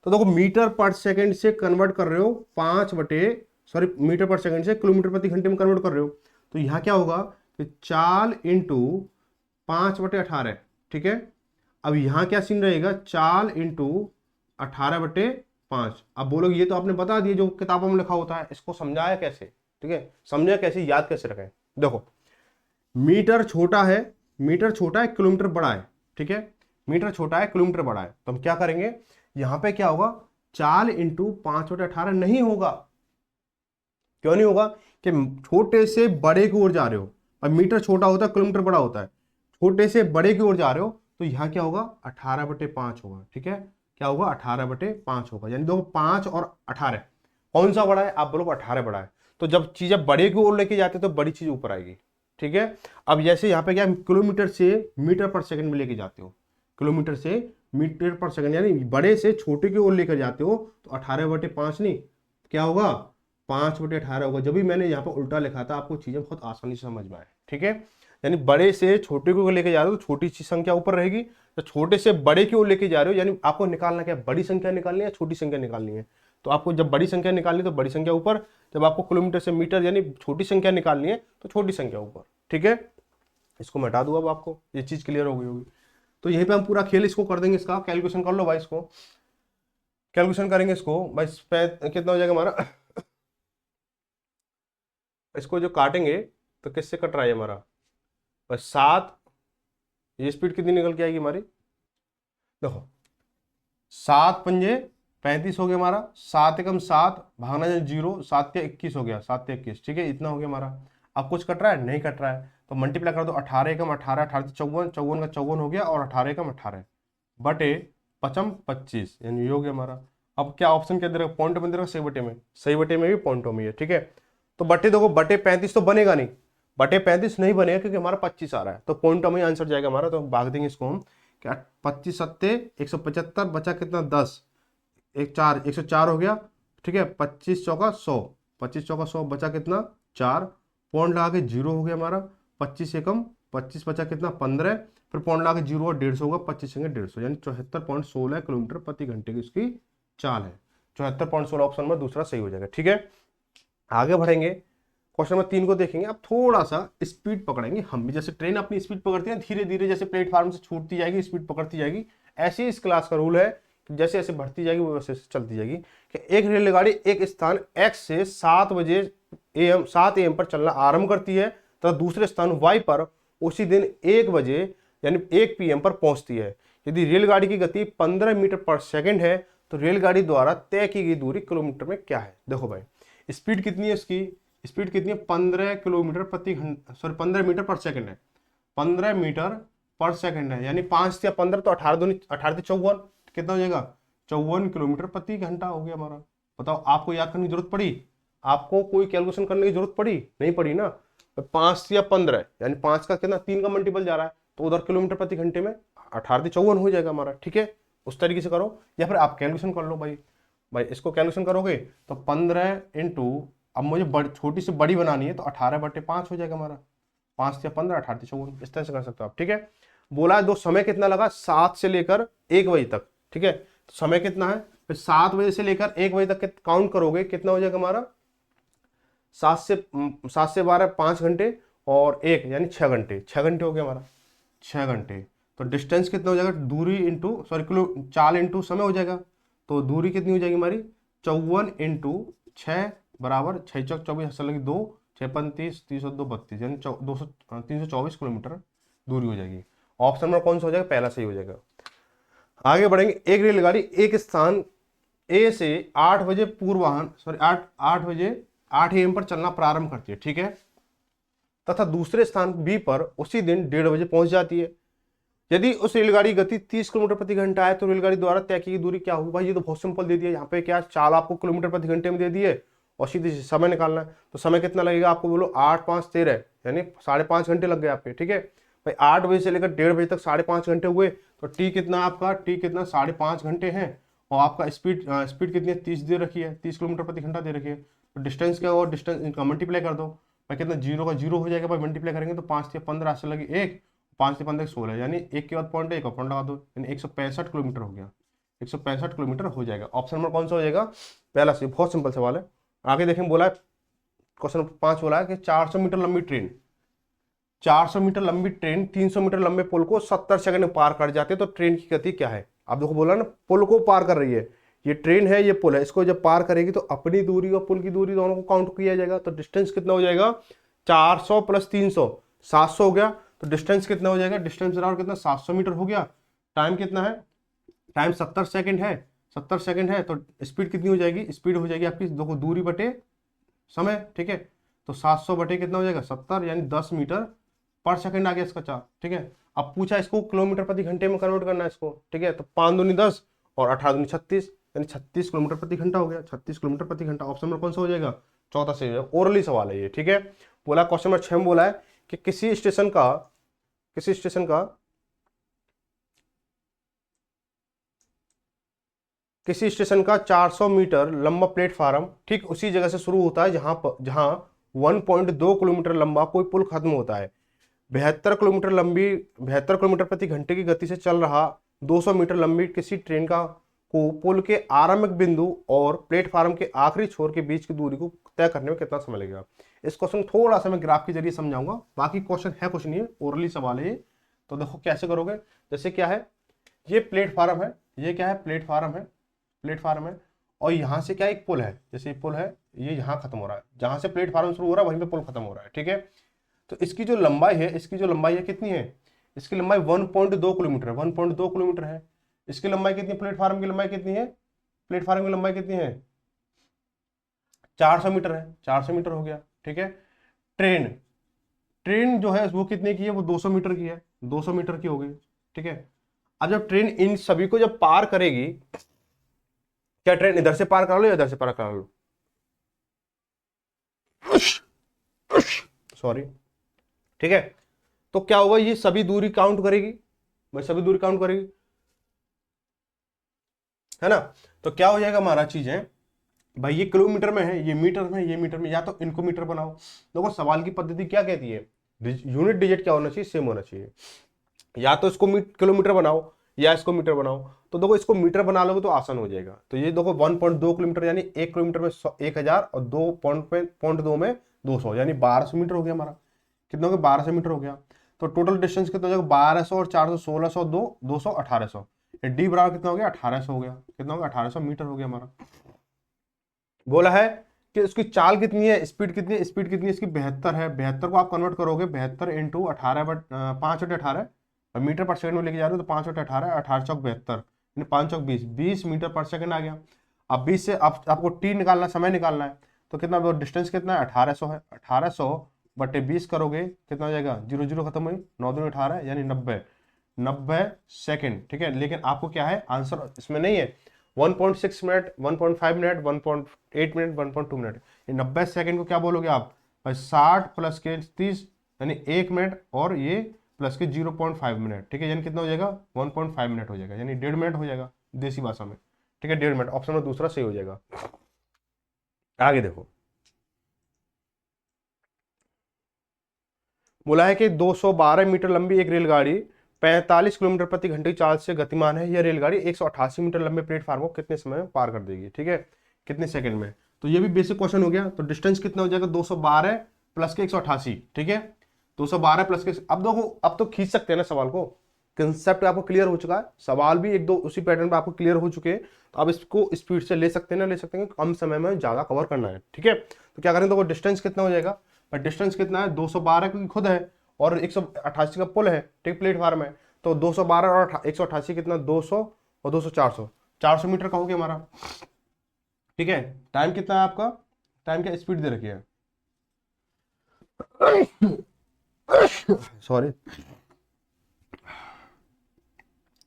तो देखो मीटर पर सेकंड से कन्वर्ट कर रहे हो 5 बटे, सॉरी मीटर पर सेकंड से किलोमीटर प्रति घंटे में कन्वर्ट कर रहे हो, तो यहां क्या होगा कि 4 इंटू 5 बटे 18। ठीक है, अब यहां क्या सीन रहेगा, 4 इंटू 18 बटे 5। अब बोलोगे ये तो आपने बता दिया जो किताबों में लिखा होता है, इसको समझाया कैसे। ठीक है, समझा कैसे, याद कैसे रखें। देखो मीटर छोटा है, मीटर छोटा है, किलोमीटर बड़ा है। ठीक है, मीटर छोटा है, किलोमीटर बड़ा है, तो हम क्या करेंगे, यहां पे क्या होगा, 4 इंटू 5 बटे 18 नहीं होगा। क्यों नहीं होगा, कि छोटे से बड़े की ओर जा रहे हो, और मीटर छोटा होता है, किलोमीटर बड़ा होता है, छोटे से बड़े की ओर जा रहे हो, तो यहां क्या होगा, 18 बटे 5 होगा। ठीक है, क्या होगा, 18 बटे 5 होगा। यानी देखो 5 और 18 कौन सा बड़ा है, आप बोलोगे 18 बड़ा है, तो जब चीजें बड़े की ओर लेके जाते हैं तो बड़ी चीज ऊपर आएगी। ठीक है, अब जैसे यहाँ पे क्या, किलोमीटर से मीटर पर सेकंड में लेके जाते हो, किलोमीटर से मीटर पर सेकंड, यानी बड़े से छोटे की ओर लेकर जाते हो, तो 18 बटे 5 नहीं, क्या होगा, 5 बटे 18 होगा। जब भी मैंने यहाँ पर उल्टा लिखा था, आपको चीजें बहुत आसानी से समझ में आए। ठीक है, यानी बड़े से छोटे को लेके जा रहे हो तो छोटी सी संख्या ऊपर रहेगी, तो छोटे से बड़े की ओर लेके जा रहे हो, यानी आपको निकालना क्या, बड़ी संख्या निकालनी है या छोटी संख्या निकालनी है। तो आपको जब बड़ी संख्या निकालनी है तो बड़ी संख्या ऊपर, जब आपको किलोमीटर से मीटर यानी छोटी संख्या निकालनी है तो छोटी संख्या ऊपर। ठीक है, इसको मैं हटा दूं, अब आपको ये चीज क्लियर हो गई होगी। तो यहीं पे हम पूरा खेल इसको कर देंगे, इसका कैलकुलेशन कर लो भाई, इसको कैलकुलेशन करेंगे इसको भाई, कितना हो जाएगा हमारा इसको जो काटेंगे तो किससे कट रहा है हमारा, बस 7, ये स्पीड कितनी निकल के आएगी हमारी, देखो 7 पंजे 35 हो गया हमारा, 7 एकम 7 भागना जाए 0, 7 या 21 हो गया, 7 या 21। ठीक है, इतना हो गया हमारा। अब कुछ कट रहा है, नहीं कट रहा है, तो मल्टीप्लाई कर दो, 18 एकम 18, 18 54, 54 का 54 हो गया, और 18 एकम 18 बटे 5 25, यानी ये हो गया हमारा। अब क्या ऑप्शन क्या दे रहा है, पॉइंट में दे रहा है, सही बटे में, सही बटे में भी पॉइंटों में है। ठीक है, तो बटे देखो, बटे 35 तो बनेगा नहीं, बटे 35 नहीं बनेगा क्योंकि हमारा 25 आ रहा है, तो पॉइंटों में आंसर जाएगा हमारा। तो भाग देंगे इसको हम, क्या 25 सत्ते 175, बचा कितना 10, एक 4, 104 हो गया। ठीक है, 25 चौका 100, 25 चौका 100, बचा कितना 4, पॉइंट लगा के 0 हो गया हमारा, 25 एकम 25, बचा कितना 15, फिर पॉइंट लगा के 0 और 150 होगा, 25 संगे 150, यानी 74.16 किलोमीटर प्रति घंटे की उसकी चाल है। 74.16 ऑप्शन नंबर दूसरा सही हो जाएगा। ठीक है, आगे बढ़ेंगे, क्वेश्चन नंबर 3 को देखेंगे। अब थोड़ा सा स्पीड पकड़ेंगे हम भी, जैसे ट्रेन अपनी स्पीड पकड़ती है, धीरे धीरे जैसे प्लेटफॉर्म से छूटती जाएगी स्पीड पकड़ती जाएगी, ऐसे ही इस क्लास का रूल है कि जैसे जैसे बढ़ती जाएगी वो वैसे चलती जाएगी। कि एक रेलगाड़ी एक स्थान x से 7 बजे AM 7 AM पर चलना आरंभ करती है, तथा दूसरे स्थान y पर उसी दिन 1 बजे यानी 1 PM पर पहुंचती है। यदि रेलगाड़ी की गति 15 मीटर पर सेकंड है तो रेलगाड़ी द्वारा तय की गई दूरी किलोमीटर में क्या है। देखो भाई, स्पीड कितनी है, इसकी स्पीड कितनी है, 15 किलोमीटर प्रति घंटा, सॉरी 15 मीटर पर सेकंड है, 15 मीटर पर सेकंड है, यानी 5 या 15 तो 18 दूनी 18 54, कितना हो जाएगा 54 किलोमीटर प्रति घंटा हो गया हमारा। बताओ, आपको याद करने की जरूरत पड़ी, आपको कोई कैलकुलेशन करने की जरूरत पड़ी, नहीं पड़ी ना। 5 या 15 यानी 5 का कितना 3 का मल्टीपल जा रहा है, तो उधर किलोमीटर प्रति घंटे में 18 54 हो जाएगा हमारा। ठीक है, उस तरीके से करो, या फिर आप कैलकुलेशन कर लो भाई। भाई इसको कैलकुलेशन करोगे तो 15 इंटू, अब मुझे छोटी से बड़ी बनानी है तो 18 बटे 5 हो जाएगा हमारा, 5 या 15 18 54, इस तरह से कर सकते हो आप। ठीक है, बोला है दो समय कितना लगा 7 से लेकर 1 बजे तक, ठीक है। तो समय कितना है, फिर 7 बजे से लेकर 1 बजे तक काउंट करोगे कितना हो जाएगा हमारा, 7 से 12 5 घंटे और 1 यानी 6 घंटे, 6 घंटे हो गया हमारा, 6 घंटे। तो डिस्टेंस कितना हो जाएगा, दूरी इंटू सॉरी किलो, चाल इंटू समय हो जाएगा। तो दूरी कितनी हो जाएगी हमारी 54 इंटू 6 बराबर 6 चौक 24 हंसा लगी 2 6 35 30 2 32 यानी 324 किलोमीटर दूरी हो जाएगी। ऑप्शन नंबर कौन सा हो जाएगा, पहला सही हो जाएगा। आगे बढ़ेंगे, एक रेलगाड़ी एक स्थान ए से 8 बजे पूर्वाह्न सॉरी 8 बजे 8 AM पर चलना प्रारंभ करती है, ठीक है, तथा दूसरे स्थान बी पर उसी दिन 1:30 बजे पहुंच जाती है। यदि उस रेलगाड़ी की गति 30 किलोमीटर प्रति घंटा है तो रेलगाड़ी द्वारा तय की दूरी क्या होगी। भाई ये तो बहुत सिंपल दे दिया, यहाँ पे क्या चाल आपको किलोमीटर प्रति घंटे में दे दिए और सीधे समय निकालना है। तो समय कितना लगेगा आपको, बोलो 8 5 13 यानी 5.5 घंटे लग गए आपके, ठीक है भाई। 8 बजे से लेकर 1:30 बजे तक 5.5 घंटे हुए। तो टी कितना आपका, टी कितना 5.5 घंटे है। और आपका स्पीड कितनी है, 30 दे रखी है, 30 किलोमीटर प्रति घंटा दे रखी है। तो डिस्टेंस क्या होगा, डिस्टेंस इनका मल्टीप्लाई कर दो भाई, कितना जीरो का जीरो हो जाएगा भाई, मल्टीप्लाई करेंगे तो 5 से 15 से लगी 1, 5 से 15 16 यानी 1 के बाद पॉइंट है, 1 पॉइंट लगा दो यानी 165 किलोमीटर हो गया, 165 किलोमीटर हो जाएगा। ऑप्शन नंबर कौन सा हो जाएगा, पहला सी। बहुत सिंपल सवाल है। आगे देखें, बोला है क्वेश्चन नंबर 5 बोला है कि 400 मीटर लंबी ट्रेन 400 मीटर लंबी ट्रेन 300 मीटर लंबे पुल को 70 सेकंड में पार कर जाती है, तो ट्रेन की गति क्या है। आप देखो बोला ना पुल को पार कर रही है, ये ट्रेन है ये पुल है, इसको जब पार करेगी तो अपनी दूरी और पुल की दूरी दोनों को काउंट किया जाएगा। तो डिस्टेंस कितना हो जाएगा, 400 प्लस 300 700 हो गया। तो डिस्टेंस कितना हो जाएगा, डिस्टेंस बराबर कितना 700 मीटर हो गया। टाइम कितना है, टाइम 70 सेकंड है, 70 सेकंड है। तो स्पीड कितनी हो जाएगी, स्पीड हो जाएगी आपकी देखो दूरी बटे समय, ठीक है। तो 700 बटे कितना हो जाएगा 70 यानी 10 मीटर पर सेकंड आ गया इसका चार्ज, ठीक है। अब पूछा इसको किलोमीटर प्रति घंटे में कन्वर्ट करना है इसको, ठीक है। तो 5 दूनी 10 और 18 दूनी 36 यानी 36 किलोमीटर प्रति घंटा हो गया, 36 किलोमीटर प्रति घंटा। ऑप्शन नंबर कौन सा हो जाएगा, चौथा सही हो जाएगा। ओरली सवाल है ये, ठीक है। बोला क्वेश्चन नंबर 6 में बोला है कि किसी स्टेशन का किसी स्टेशन का 400 मीटर लंबा प्लेटफार्म ठीक उसी जगह से शुरू होता है जहां 1.2 किलोमीटर लंबा कोई पुल खत्म होता है। 72 किलोमीटर प्रति घंटे की गति से चल रहा 200 मीटर लंबी किसी ट्रेन का को पुल के आरंभिक बिंदु और प्लेटफार्म के आखिरी छोर के बीच की दूरी को तय करने में कितना समय लगेगा। इस क्वेश्चन थोड़ा सा मैं ग्राफ के जरिए समझाऊंगा, बाकी क्वेश्चन है कुछ नहीं है, ओरली सवाल है ये। तो देखो कैसे करोगे, जैसे क्या है ये प्लेटफार्म है, ये क्या है प्लेटफार्म है और यहाँ से क्या एक पुल है, जैसे पुल है ये यहाँ खत्म हो रहा है, जहां से प्लेटफार्म शुरू हो रहा है वहीं पे पुल खत्म हो रहा है, ठीक है। तो इसकी जो लंबाई है कितनी है, इसकी लंबाई 1.2 किलोमीटर है, 1.2 किलोमीटर है। इसकी लंबाई कितनी, प्लेटफार्म की लंबाई कितनी है, प्लेटफार्म की लंबाई कितनी है 400 मीटर है, 400 मीटर हो गया, ठीक है। ट्रेन ट्रेन जो है वो कितने की है, वो 200 मीटर की है, 200 मीटर की हो गई, ठीक है। अब जब ट्रेन इन सभी को जब पार करेगी, क्या ट्रेन इधर से पार करा लो या इधर से पार करा लो, सॉरी, ठीक है। तो क्या होगा, ये सभी दूरी काउंट करेगी, भाई सभी दूरी काउंट करेगी, है ना। तो क्या हो जाएगा हमारा चीज है भाई, ये किलोमीटर में है, ये मीटर में, ये मीटर में, या तो इनको मीटर बनाओ। देखो सवाल की पद्धति क्या कहती है, यूनिट डिजिट क्या होना चाहिए, सेम होना चाहिए। या तो इसको किलोमीटर बनाओ या इसको मीटर बनाओ। तो देखो इसको मीटर बना लोगे तो आसान हो जाएगा। तो ये देखो 1.2 किलोमीटर यानी 1 किलोमीटर में 1000 और 2.2 में 200 यानी 1200 मीटर हो गया हमारा। कितना हो गया, 1200 मीटर हो गया। तो टोटल डिस्टेंस कितना हो जाएगा, 1200 और 400 1600 2 200 1800। डी बराबर कितना हो गया, 1800 हो गया। कितना हो गया, 1800 मीटर हो गया हमारा। बोला है कि उसकी चाल कितनी है, स्पीड कितनी है, स्पीड कितनी है इसकी 72 है। 72 को आप कन्वर्ट करोगे 72 इंटू 18 5/18 मीटर पर सेकंड में लेके जा रहे हो तो 5/18 18 चौक 72 यानी 5 चौक 20 मीटर पर सेकंड आ गया। अब 20 से आपको टी निकालना, समय निकालना है। तो कितना डिस्टेंस कितना है, 1800 है। 1800 बटे 20 करोगे कितना हो जाएगा, 0 0 खत्म हुई, 9 दूनी 18 यानी 90 सेकंड, ठीक है। लेकिन आपको क्या है आंसर इसमें नहीं है, 1.6 मिनट 1.5 मिनट 1.8 मिनट 1.2 मिनट, ये 90 सेकंड को क्या बोलोगे आप भाई, 60 प्लस के 30 यानी 1 मिनट और ये प्लस के 0.5 मिनट, ठीक है। यानी कितना हो जाएगा 1.5 मिनट हो जाएगा, यानी 1.5 मिनट हो जाएगा देसी भाषा में, ठीक है। 1.5 मिनट ऑप्शन में दूसरा सही हो जाएगा। आगे देखो, बोला है कि 212 मीटर लंबी एक रेलगाड़ी 45 किलोमीटर प्रति घंटे की चाल से गतिमान है, यह रेलगाड़ी 188 मीटर लंबे प्लेटफार्म को कितने समय में पार कर देगी, ठीक है, कितने सेकंड में। तो ये भी बेसिक क्वेश्चन हो गया। तो डिस्टेंस कितना हो जाएगा, 212 प्लस के 188, ठीक है, 212 प्लस के। अब देखो, अब तो खींच सकते हैं ना सवाल को, कंसेप्ट आपको क्लियर हो चुका है, सवाल भी एक दो उसी पैटर्न पे आपको क्लियर हो चुके हैं, तो आप इसको स्पीड से ले सकते हैं ना, ले सकते हैं, कम समय में ज्यादा कवर करना है, ठीक है। तो क्या करें, तो डिस्टेंस कितना हो जाएगा, पर डिस्टेंस कितना है, 212 क्योंकि खुद है और 188 का पुल है, ठीक, प्लेटफार्म है, तो 212 और 188 कितना, 200 और 200 400, 400 मीटर का हो गया हमारा, ठीक है। टाइम कितना है आपका, टाइम क्या स्पीड दे रखी है, सॉरी,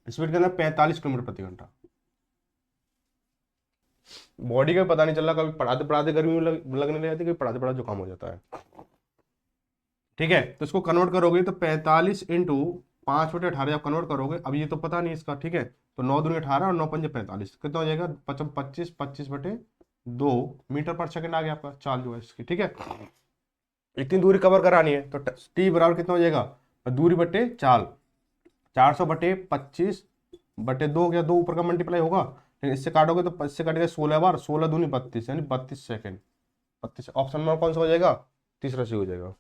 स्पीड कितना, 45 किलोमीटर प्रति घंटा। बॉडी का पता नहीं चल रहा, कभी पढ़ाते पढ़ाते गर्मी में लगने लग जाती है, कभी पढ़ाते पढ़ाते जुकाम हो जाता है, ठीक है। तो इसको कन्वर्ट करोगे तो 45 इंटू 5/18 आप कन्वर्ट करोगे, अब ये तो पता नहीं इसका, ठीक है, तो 9 दूनी 18 और 9 पंजे 45, कितना हो जाएगा, 25 25/2 मीटर पर सेकंड आ गया आपका चाल जो है इसकी, ठीक है। इतनी दूरी कवर करानी है तो टी बराबर कितना हो जाएगा, दूरी बटे चाल, 400/25/2 हो गया, 2 ऊपर का मल्टीप्लाई होगा, लेकिन इससे काटोगे तो इससे काटेगा 16 बार, 16 दूनी 32 यानी 32 सेकंड, 32। ऑप्शन नंबर कौन सा हो जाएगा, तीसरा सी हो जाएगा।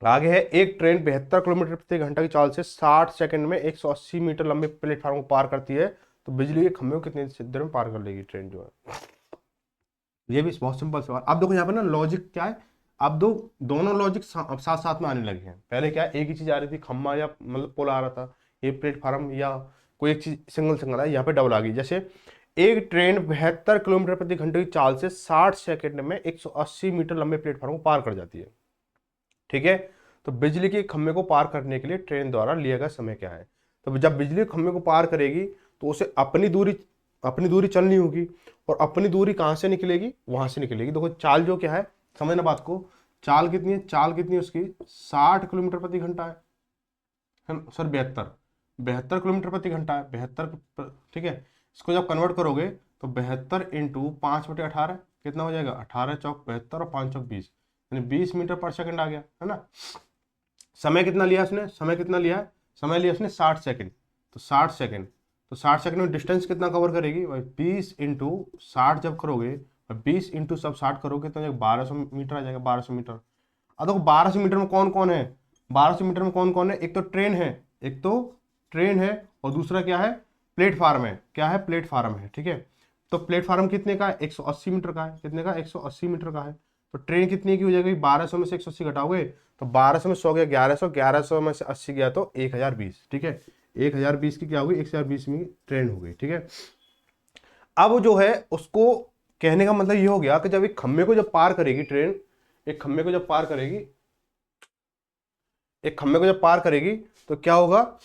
आगे है, एक ट्रेन 72 किलोमीटर प्रति घंटा की चाल से 60 सेकंड में 180 मीटर लंबे प्लेटफार्म को पार करती है, तो बिजली के खंभे को कितनी देर में पार कर लेगी ट्रेन जो है। ये भी बहुत सिंपल सवाल। अब देखो यहाँ पे ना लॉजिक क्या है, अब दोनों लॉजिक साथ साथ में आने लगे हैं। पहले क्या एक ही चीज आ रही थी, खम्मा या मतलब पुल आ रहा था, ये प्लेटफार्म या कोई एक चीज सिंगल सिंगल है, यहाँ पे डबल आ गई। जैसे एक ट्रेन 72 किलोमीटर प्रति घंटे की चाल से 60 सेकंड में 180 मीटर लंबे प्लेटफार्म को पार कर जाती है, ठीक है। तो बिजली के खंभे को पार करने के लिए ट्रेन द्वारा लिया गया समय क्या है। तो जब बिजली खंभे को पार करेगी तो उसे अपनी दूरी चलनी होगी, और अपनी दूरी कहां से निकलेगी, वहां से निकलेगी। देखो चाल जो क्या है, समझना बात को, चाल कितनी है, चाल कितनी है उसकी, 60 किलोमीटर प्रति घंटा है सर, 72 किलोमीटर प्रति घंटा है, 72, ठीक है। इसको जब कन्वर्ट करोगे तो 72 इंटू 5/18 कितना हो जाएगा, 18 चौक 72 और 5 चौक 20, यानी 20 मीटर पर सेकंड आ गया, है ना। समय कितना लिया उसने, समय कितना लिया है, समय लिया उसने 60 सेकंड, तो 60 सेकंड, तो 60 सेकंड में डिस्टेंस कितना कवर करेगी भाई, 20 इंटू 60 जब करोगे, 20 इंटू सब 60 करोगे तो 1200 मीटर आ जाएगा, 1200 मीटर। अब देखो 1200 मीटर में कौन कौन है, 1200 मीटर में कौन कौन है, एक तो ट्रेन है और दूसरा क्या है, प्लेटफार्म है, क्या है, प्लेटफार्म है, ठीक है। तो प्लेटफार्म कितने का है, 180 मीटर का है, कितने का, 180 मीटर का है। तो ट्रेन कितनी की हो जाएगी, 1200 में से 180 घटाओगे तो 1200 में 100 गया 1100, 1100 में से 80 गया तो 1020, ठीक है। 1020 की क्या होगी, 1020 में ट्रेन हो गई, ठीक है। अब जो है उसको कहने का मतलब ये हो गया कि जब एक खंभे को जब पार करेगी ट्रेन, एक खंभे को जब पार करेगी तो क्या होगा,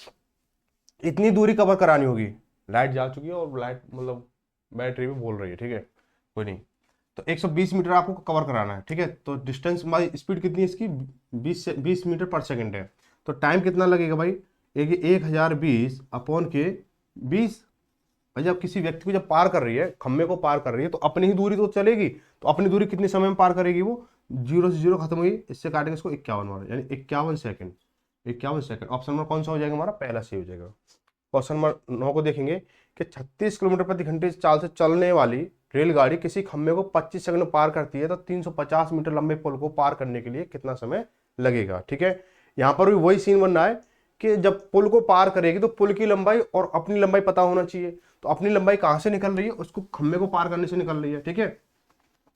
इतनी दूरी कवर करानी होगी। लाइट जा चुकी है और लाइट मतलब बैटरी भी बोल रही है, ठीक है, कोई नहीं। तो 120 मीटर आपको कवर कराना है, ठीक है। तो डिस्टेंस हमारी स्पीड कितनी है इसकी, 20 मीटर पर सेकंड है। तो टाइम कितना लगेगा भाई, 1020 अपॉन के 20। भाई जब किसी व्यक्ति को जब पार कर रही है, खंभे को पार कर रही है, तो अपनी ही दूरी तो चलेगी, तो अपनी दूरी कितने समय में पार करेगी वो, 0 से 0 खत्म हुई, इससे काटेंगे इसको 51 बार, यानी 51 सेकंड, 51 सेकंड। ऑप्शन नंबर कौन सा हो जाएगा हमारा, पहला सही हो जाएगा। क्वेश्चन नंबर 9 को देखेंगे कि 36 किलोमीटर प्रति घंटे चाल से चलने वाली रेलगाड़ी किसी खंभे को 25 सेकंड में पार करती है, तो 350 मीटर लंबे पुल को पार करने के लिए कितना समय लगेगा, ठीक है। यहाँ पर भी वही सीन बन रहा है कि जब पुल को पार करेगी तो पुल की लंबाई और अपनी लंबाई पता होना चाहिए। तो अपनी लंबाई कहां से निकल रही है, उसको खंभे को पार करने से निकल रही है, ठीक है।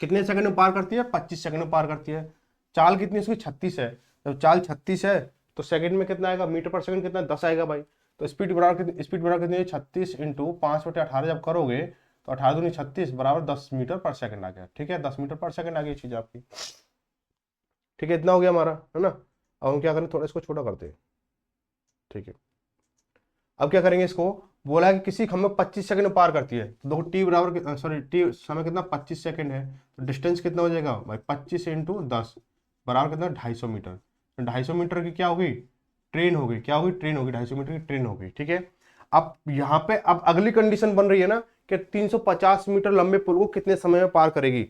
कितने सेकंड में पार करती है, 25 सेकंड में पार करती है। चाल कितनी उसकी 36 है, जब चाल 36 है तो सेकंड में कितना आएगा, मीटर पर सेकंड कितना, 10 आएगा भाई। तो स्पीड बराबर कितनी है, 36 इंटू 5/18 जब करोगे तो 18 दूनी 36 बराबर 10 मीटर पर सेकंड आ गया, ठीक है। 10 मीटर पर सेकंड आ गई चीज आपकी, ठीक है। इतना हो गया हमारा, है ना। अब हम क्या करें, थोड़ा इसको छोटा करते हैं, ठीक है। अब क्या करेंगे, इसको बोला है कि किसी खंभे 25 सेकंड में पार करती है, तो देखो टी बराबर सॉरी टी समय कितना 25 सेकंड है, तो डिस्टेंस कितना हो जाएगा भाई, 25 इंटू 10 बराबर कितना 250 मीटर। तो 250 मीटर की क्या होगी, ट्रेन होगी, क्या होगी, ट्रेन होगी, 250 मीटर की ट्रेन होगी, ठीक है। अब यहाँ पे अब अगली कंडीशन बन रही है ना कि 350 मीटर लंबे पुल को कितने समय में पार करेगी।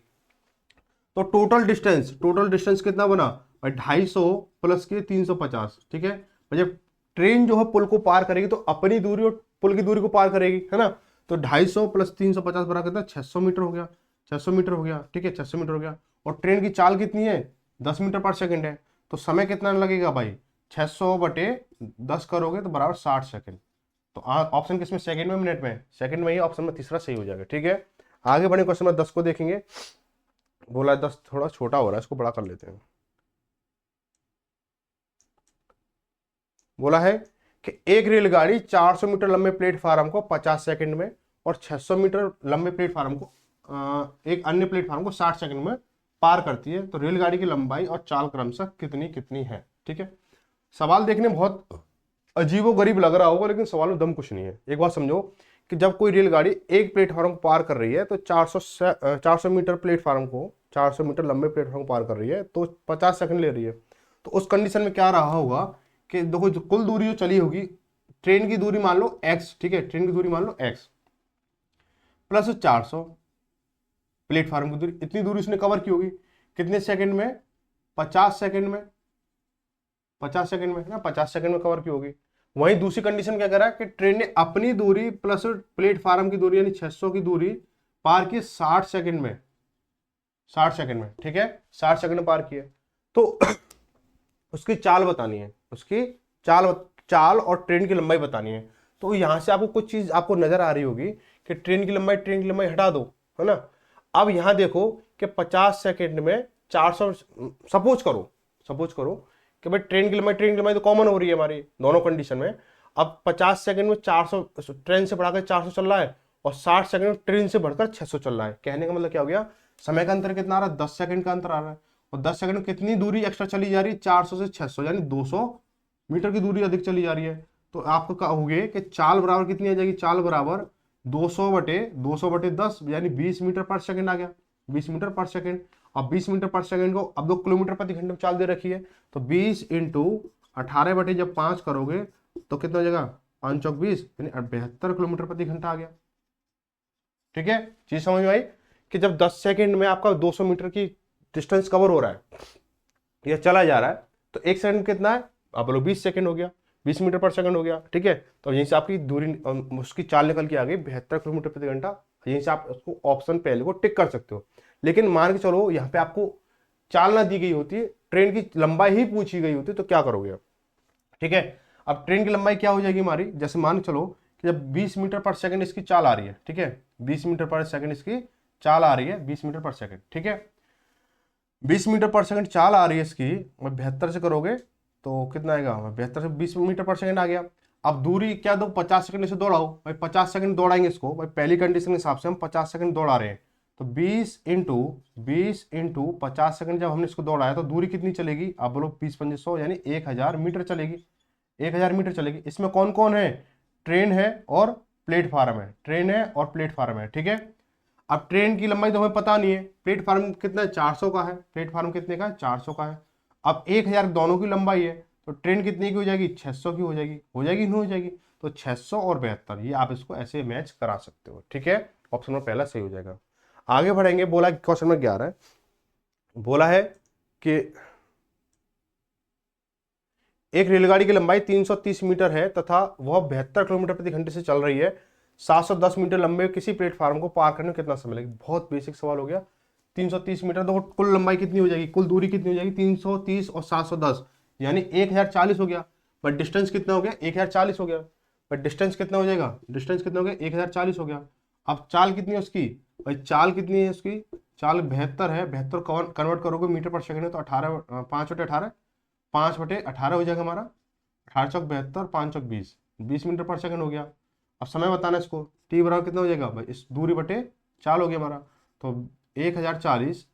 तो टोटल डिस्टेंस कितना बना भाई, 250 प्लस के 350, ठीक है। जब ट्रेन जो है पुल को पार करेगी तो अपनी दूरी और पुल की दूरी को पार करेगी, है ना। तो 250 प्लस 350 बराबर कितना, 600 मीटर हो गया, 600 मीटर हो गया, ठीक है, 600 मीटर हो गया। और ट्रेन की चाल कितनी है, 10 मीटर पर सेकंड है। तो समय कितना लगेगा भाई, 600 बटे 10 करोगे तो बराबर 60 सेकंड। तो ऑप्शन किसमें, सेकंड में, मिनट में, सेकंड में ही ऑप्शन में तीसरा सही हो जाएगा, ठीक है। आगे बढ़े, क्वेश्चन नंबर 10 को देखेंगे। बोला 10 थोड़ा छोटा हो रहा है, इसको बड़ा कर लेते हैं। बोला है कि एक रेलगाड़ी 400 मीटर लंबे प्लेटफार्म को 50 सेकंड में और 600 मीटर लंबे प्लेटफार्म को एक अन्य प्लेटफार्म को 60 सेकंड में पार करती है। तो रेलगाड़ी की लंबाई और चाल क्रमशः कितनी कितनी है, ठीक है। सवाल देखने में बहुत अजीबो गरीब लग रहा होगा, लेकिन सवाल में दम कुछ नहीं है। एक बात समझो कि जब कोई रेलगाड़ी एक प्लेटफार्म को पार कर रही है तो 400 मीटर प्लेटफार्म को, 400 मीटर लंबे प्लेटफार्म को पार कर रही है तो 50 सेकंड ले रही है। तो उस कंडीशन में क्या रहा होगा कि देखो जो कुल दूरी जो चली होगी, ट्रेन की दूरी मान लो x, ठीक है, ट्रेन की दूरी मान लो x प्लस 400 प्लेटफार्म की दूरी, इतनी दूरी उसने कवर की होगी कितने सेकंड में, 50 सेकंड में, 50 सेकंड में ना, 50 सेकंड में कवर की होगी। वहीं दूसरी कंडीशन क्या करा कि ट्रेन ने अपनी दूरी प्लस प्लेटफार्म की दूरी यानी 600 की दूरी पार की 60 सेकंड में, 60 सेकंड में, ठीक है, 60 सेकंड में पार किए। तो उसकी चाल बतानी है, उसकी चाल और ट्रेन की लंबाई बतानी है। तो यहां से आपको कुछ चीज आपको नजर आ रही होगी कि ट्रेन की लंबाई हटा दो, है ना। अब यहां देखो कि 50 सेकंड में 400, सपोज करो कि भाई ट्रेन की लंबाई तो कॉमन हो रही है हमारी दोनों कंडीशन में। अब 50 सेकंड में 400 ट्रेन से बढ़ाकर 400 चल रहा है और 60 सेकंड में ट्रेन से बढ़कर 600 चल रहा है। कहने का मतलब क्या हो गया, समय का अंतर कितना आ रहा है, 10 सेकंड का अंतर आ रहा है। और 10 सेकंड में कितनी दूरी एक्स्ट्रा चली जा रही है, 400 से 600 यानी 200 मीटर की दूरी अधिक चली जा रही है। तो आपको कहोगे कि चाल बराबर कितनी आ जाएगी, चाल बराबर 200 बटे 10 यानी 20 मीटर पर सेकंड आ गया, 20 मीटर पर सेकंड। अब 20 मीटर पर सेकंड को अब 2 किलोमीटर प्रति घंटे में चाल दे रखी है, तो 20 इंटू 18 बटे जब 5 करोगे तो कितना हो जाएगा, 5 चौक 20 यानी 72 किलोमीटर प्रति घंटा आ गया, ठीक है। चीज समझ में आई कि जब 10 सेकंड में आपका 200 मीटर की डिस्टेंस कवर हो रहा है या चला जा रहा है तो एक सेकंड कितना है, आप बोलो 20 सेकंड हो गया, 20 मीटर पर सेकंड हो गया, ठीक है। तो यहीं से आपकी दूरी, उसकी चाल निकल के आ गई 72 किलोमीटर प्रति घंटा। यहीं से आप उसको ऑप्शन पहले को टिक कर सकते हो। लेकिन मान के चलो यहाँ पे आपको चाल ना दी गई होती, ट्रेन की लंबाई ही पूछी गई होती, तो क्या करोगे आप, ठीक है। अब ट्रेन की लंबाई क्या हो जाएगी हमारी, जैसे मान के चलो कि जब 20 मीटर पर सेकंड इसकी चाल आ रही है, ठीक है, 20 मीटर पर सेकंड इसकी चाल आ रही है, 20 मीटर पर सेकंड, ठीक है, 20 मीटर पर सेकंड चाल आ रही है इसकी, 72 से करोगे तो कितना आएगा, 72 से 20 मीटर पर सेकंड आ गया। अब दूरी क्या दो, 50 सेकंड से दौड़ाओ भाई, 50 सेकंड दौड़ाएंगे इसको भाई, पहली कंडीशन के हिसाब से हम 50 सेकंड दौड़ा रहे हैं। तो 20 इंटू 50 सेकंड जब हमने इसको दौड़ाया तो दूरी कितनी चलेगी, आप बोलो 20×500 यानी 1000 मीटर चलेगी, 1000 मीटर चलेगी। इसमें कौन कौन है, ट्रेन है और प्लेटफार्म है, ट्रेन है और प्लेटफार्म है, ठीक है। अब ट्रेन की लंबाई तो हमें पता नहीं है, प्लेटफार्म कितना है, 400 का है, प्लेटफार्म कितने का है, 400 का है। अब 1000 दोनों की लंबाई है तो ट्रेन कितनी की हो जाएगी, 600 की हो जाएगी, नहीं हो जाएगी। तो 600 और 72 ये आप इसको ऐसे मैच करा सकते हो, ठीक है। ऑप्शन नंबर पहला सही हो जाएगा। आगे बढ़ेंगे, बोला क्वेश्चन नंबर 11 बोला है कि एक रेलगाड़ी की लंबाई 330 मीटर है तथा वह 72 किलोमीटर प्रति घंटे से चल रही है। 710 मीटर लंबे किसी प्लेटफार्म को पार करने में कितना समय लगेगा। बहुत बेसिक सवाल हो गया। 330 मीटर तो कुल लंबाई कितनी हो जाएगी, कुल दूरी कितनी हो जाएगी, 330 और 710 यानी 1040 हो गया। बट डिस्टेंस कितना हो गया, 1040 हो गया। बट डिस्टेंस कितना हो जाएगा, डिस्टेंस कितना हो गया, 1040 हो गया। अब चाल कितनी है उसकी, भाई चाल कितनी है उसकी, चाल 72 है, 72 कन्वर्ट करोगे मीटर पर सेकंड है तो 18 5/18 5/18 हो जाएगा हमारा, 18 चौक 72 5 चौक 20 20 मीटर पर सेकंड हो गया। अब समय बताना है इसको, टी बराबर कितना हो जाएगा भाई, इस दूरी बटे चाल हो गया हमारा। तो 1040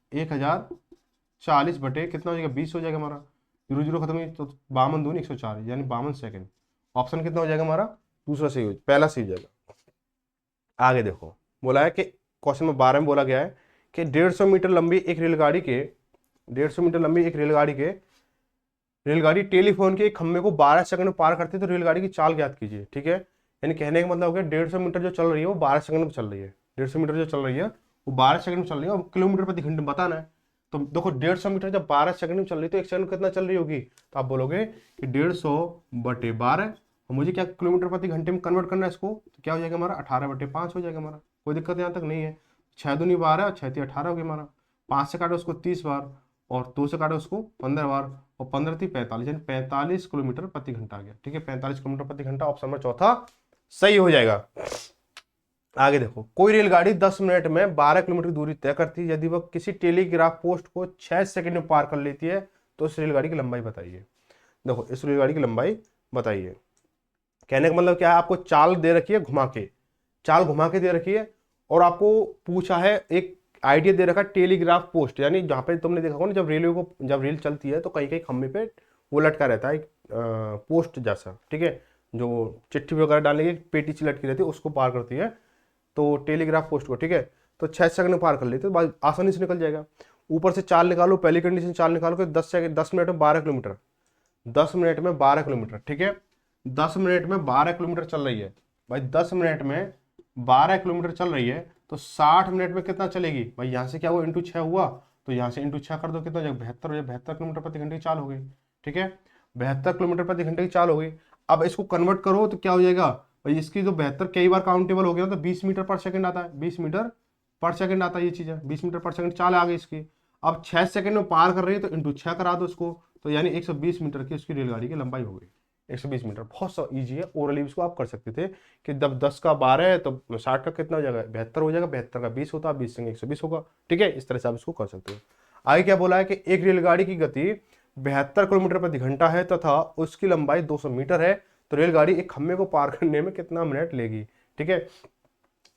बटे कितना हो जाएगा, 20 हो जाएगा हमारा। 0 0 खत्म हुई तो 52 दूनी 104 यानी 52 सेकंड। ऑप्शन कितना हो जाएगा हमारा, दूसरा सही हो, पहला सही हो जाएगा। आगे देखो, बोला है कि क्वेश्चन में 12 में बोला गया है कि 150 मीटर लंबी एक रेलगाड़ी के 150 मीटर लंबी एक रेलगाड़ी टेलीफोन के एक खंभे को 12 सेकंड में पार करती है तो रेलगाड़ी की चाल ज्ञात कीजिए, ठीक है। यानी कहने का मतलब हो गया 150 मीटर जो चल रही है वो 12 सेकंड में चल रही है, 150 मीटर जो चल रही है वो 12 सेकंड में चल रही है और किलोमीटर प्रति घंटे बताना है। तो देखो 150 मीटर जब 12 सेकंड में चल रही तो 1 सेकंड में कितना चल रही होगी, तो आप बोलोगे कि 150/12, और मुझे क्या किलोमीटर प्रति घंटे में कन्वर्ट करना है इसको, तो क्या हो जाएगा हमारा 18/5 हो जाएगा हमारा। कोई दिक्कत यहाँ तक नहीं है। 6 दूनी 12 और 6 18 हो गया हमारा। 5 से काटो उसको 30 बार, और 2 से काटो उसको 15 बार, और 15 थी 45, यानी 45 किलोमीटर प्रति घंटा आ गया। ठीक है, 45 किलोमीटर प्रति घंटा, ऑप्शन नंबर चौथा सही हो जाएगा। आगे देखो, कोई रेलगाड़ी 10 मिनट में 12 किलोमीटर दूरी तय करती है, यदि वह किसी टेलीग्राफ पोस्ट को 6 सेकंड में पार कर लेती है तो इस रेलगाड़ी की लंबाई बताइए। देखो इस रेलगाड़ी की लंबाई बताइए, कहने का मतलब क्या है, आपको चाल दे रखी है घुमा के, चाल घुमा के दे रखी है, और आपको पूछा है एक आइडिया दे रखा है टेलीग्राफ पोस्ट, यानी जहाँ पे तुमने देखा होगा ना, जब रेल चलती है तो कहीं कहीं खंभे पे वो लटका रहता है एक पोस्ट जैसा, ठीक है, जो चिट्ठी वगैरह डालने की पेटी सी लटकी रहती है, उसको पार करती है, तो टेलीग्राफ पोस्ट को। ठीक है, तो 6 सेकंड में पार कर लेते तो आसानी से निकल जाएगा। ऊपर से चाल निकालो, पहली कंडीशन चाल निकालो कि 10 मिनट में 12 किलोमीटर, 10 मिनट में 12 किलोमीटर। ठीक है, 10 मिनट में 12 किलोमीटर चल रही है भाई, 10 मिनट में 12 किलोमीटर चल रही है, तो 60 मिनट में कितना चलेगी भाई, यहाँ से क्या हुआ, इंटू 6 हुआ, तो यहाँ से इंटू 6 कर दो, कितना हो जाएगा 72 हो जाएगा, 72 किलोमीटर प्रति घंटे की चाल हो गई। ठीक है, 72 किलोमीटर प्रति घंटे की चाल हो गई। अब इसको कन्वर्ट करो तो क्या हो जाएगा भाई, इसकी जो 72 कई बार काउंटेबल हो गया तो 20 मीटर पर सेकंड आता है, 20 मीटर पर सेकंड आता है, ये चीज है 20 मीटर पर सेकंड चाल आ गई इसकी। अब 6 सेकंड में पार कर रही है तो इंटू 6 करा दो उसको, तो यानी 120 मीटर की उसकी रेलगाड़ी की लंबाई हो गई। 120 मीटर बहुत सा ईजी है, ओरली इसको आप कर सकते थे कि जब 10 का 12 है तो 60 का कितना हो जाएगा 72 हो जाएगा, 72 का 20 होता है, 20 से 120 होगा। ठीक है, इस तरह से आप इसको कर सकते हो। आगे क्या बोला है कि एक रेलगाड़ी की गति 72 किलोमीटर प्रति घंटा है तथा उसकी लंबाई 200 मीटर है, तो रेलगाड़ी एक खम्भे को पार करने में कितना मिनट लेगी। ठीक है,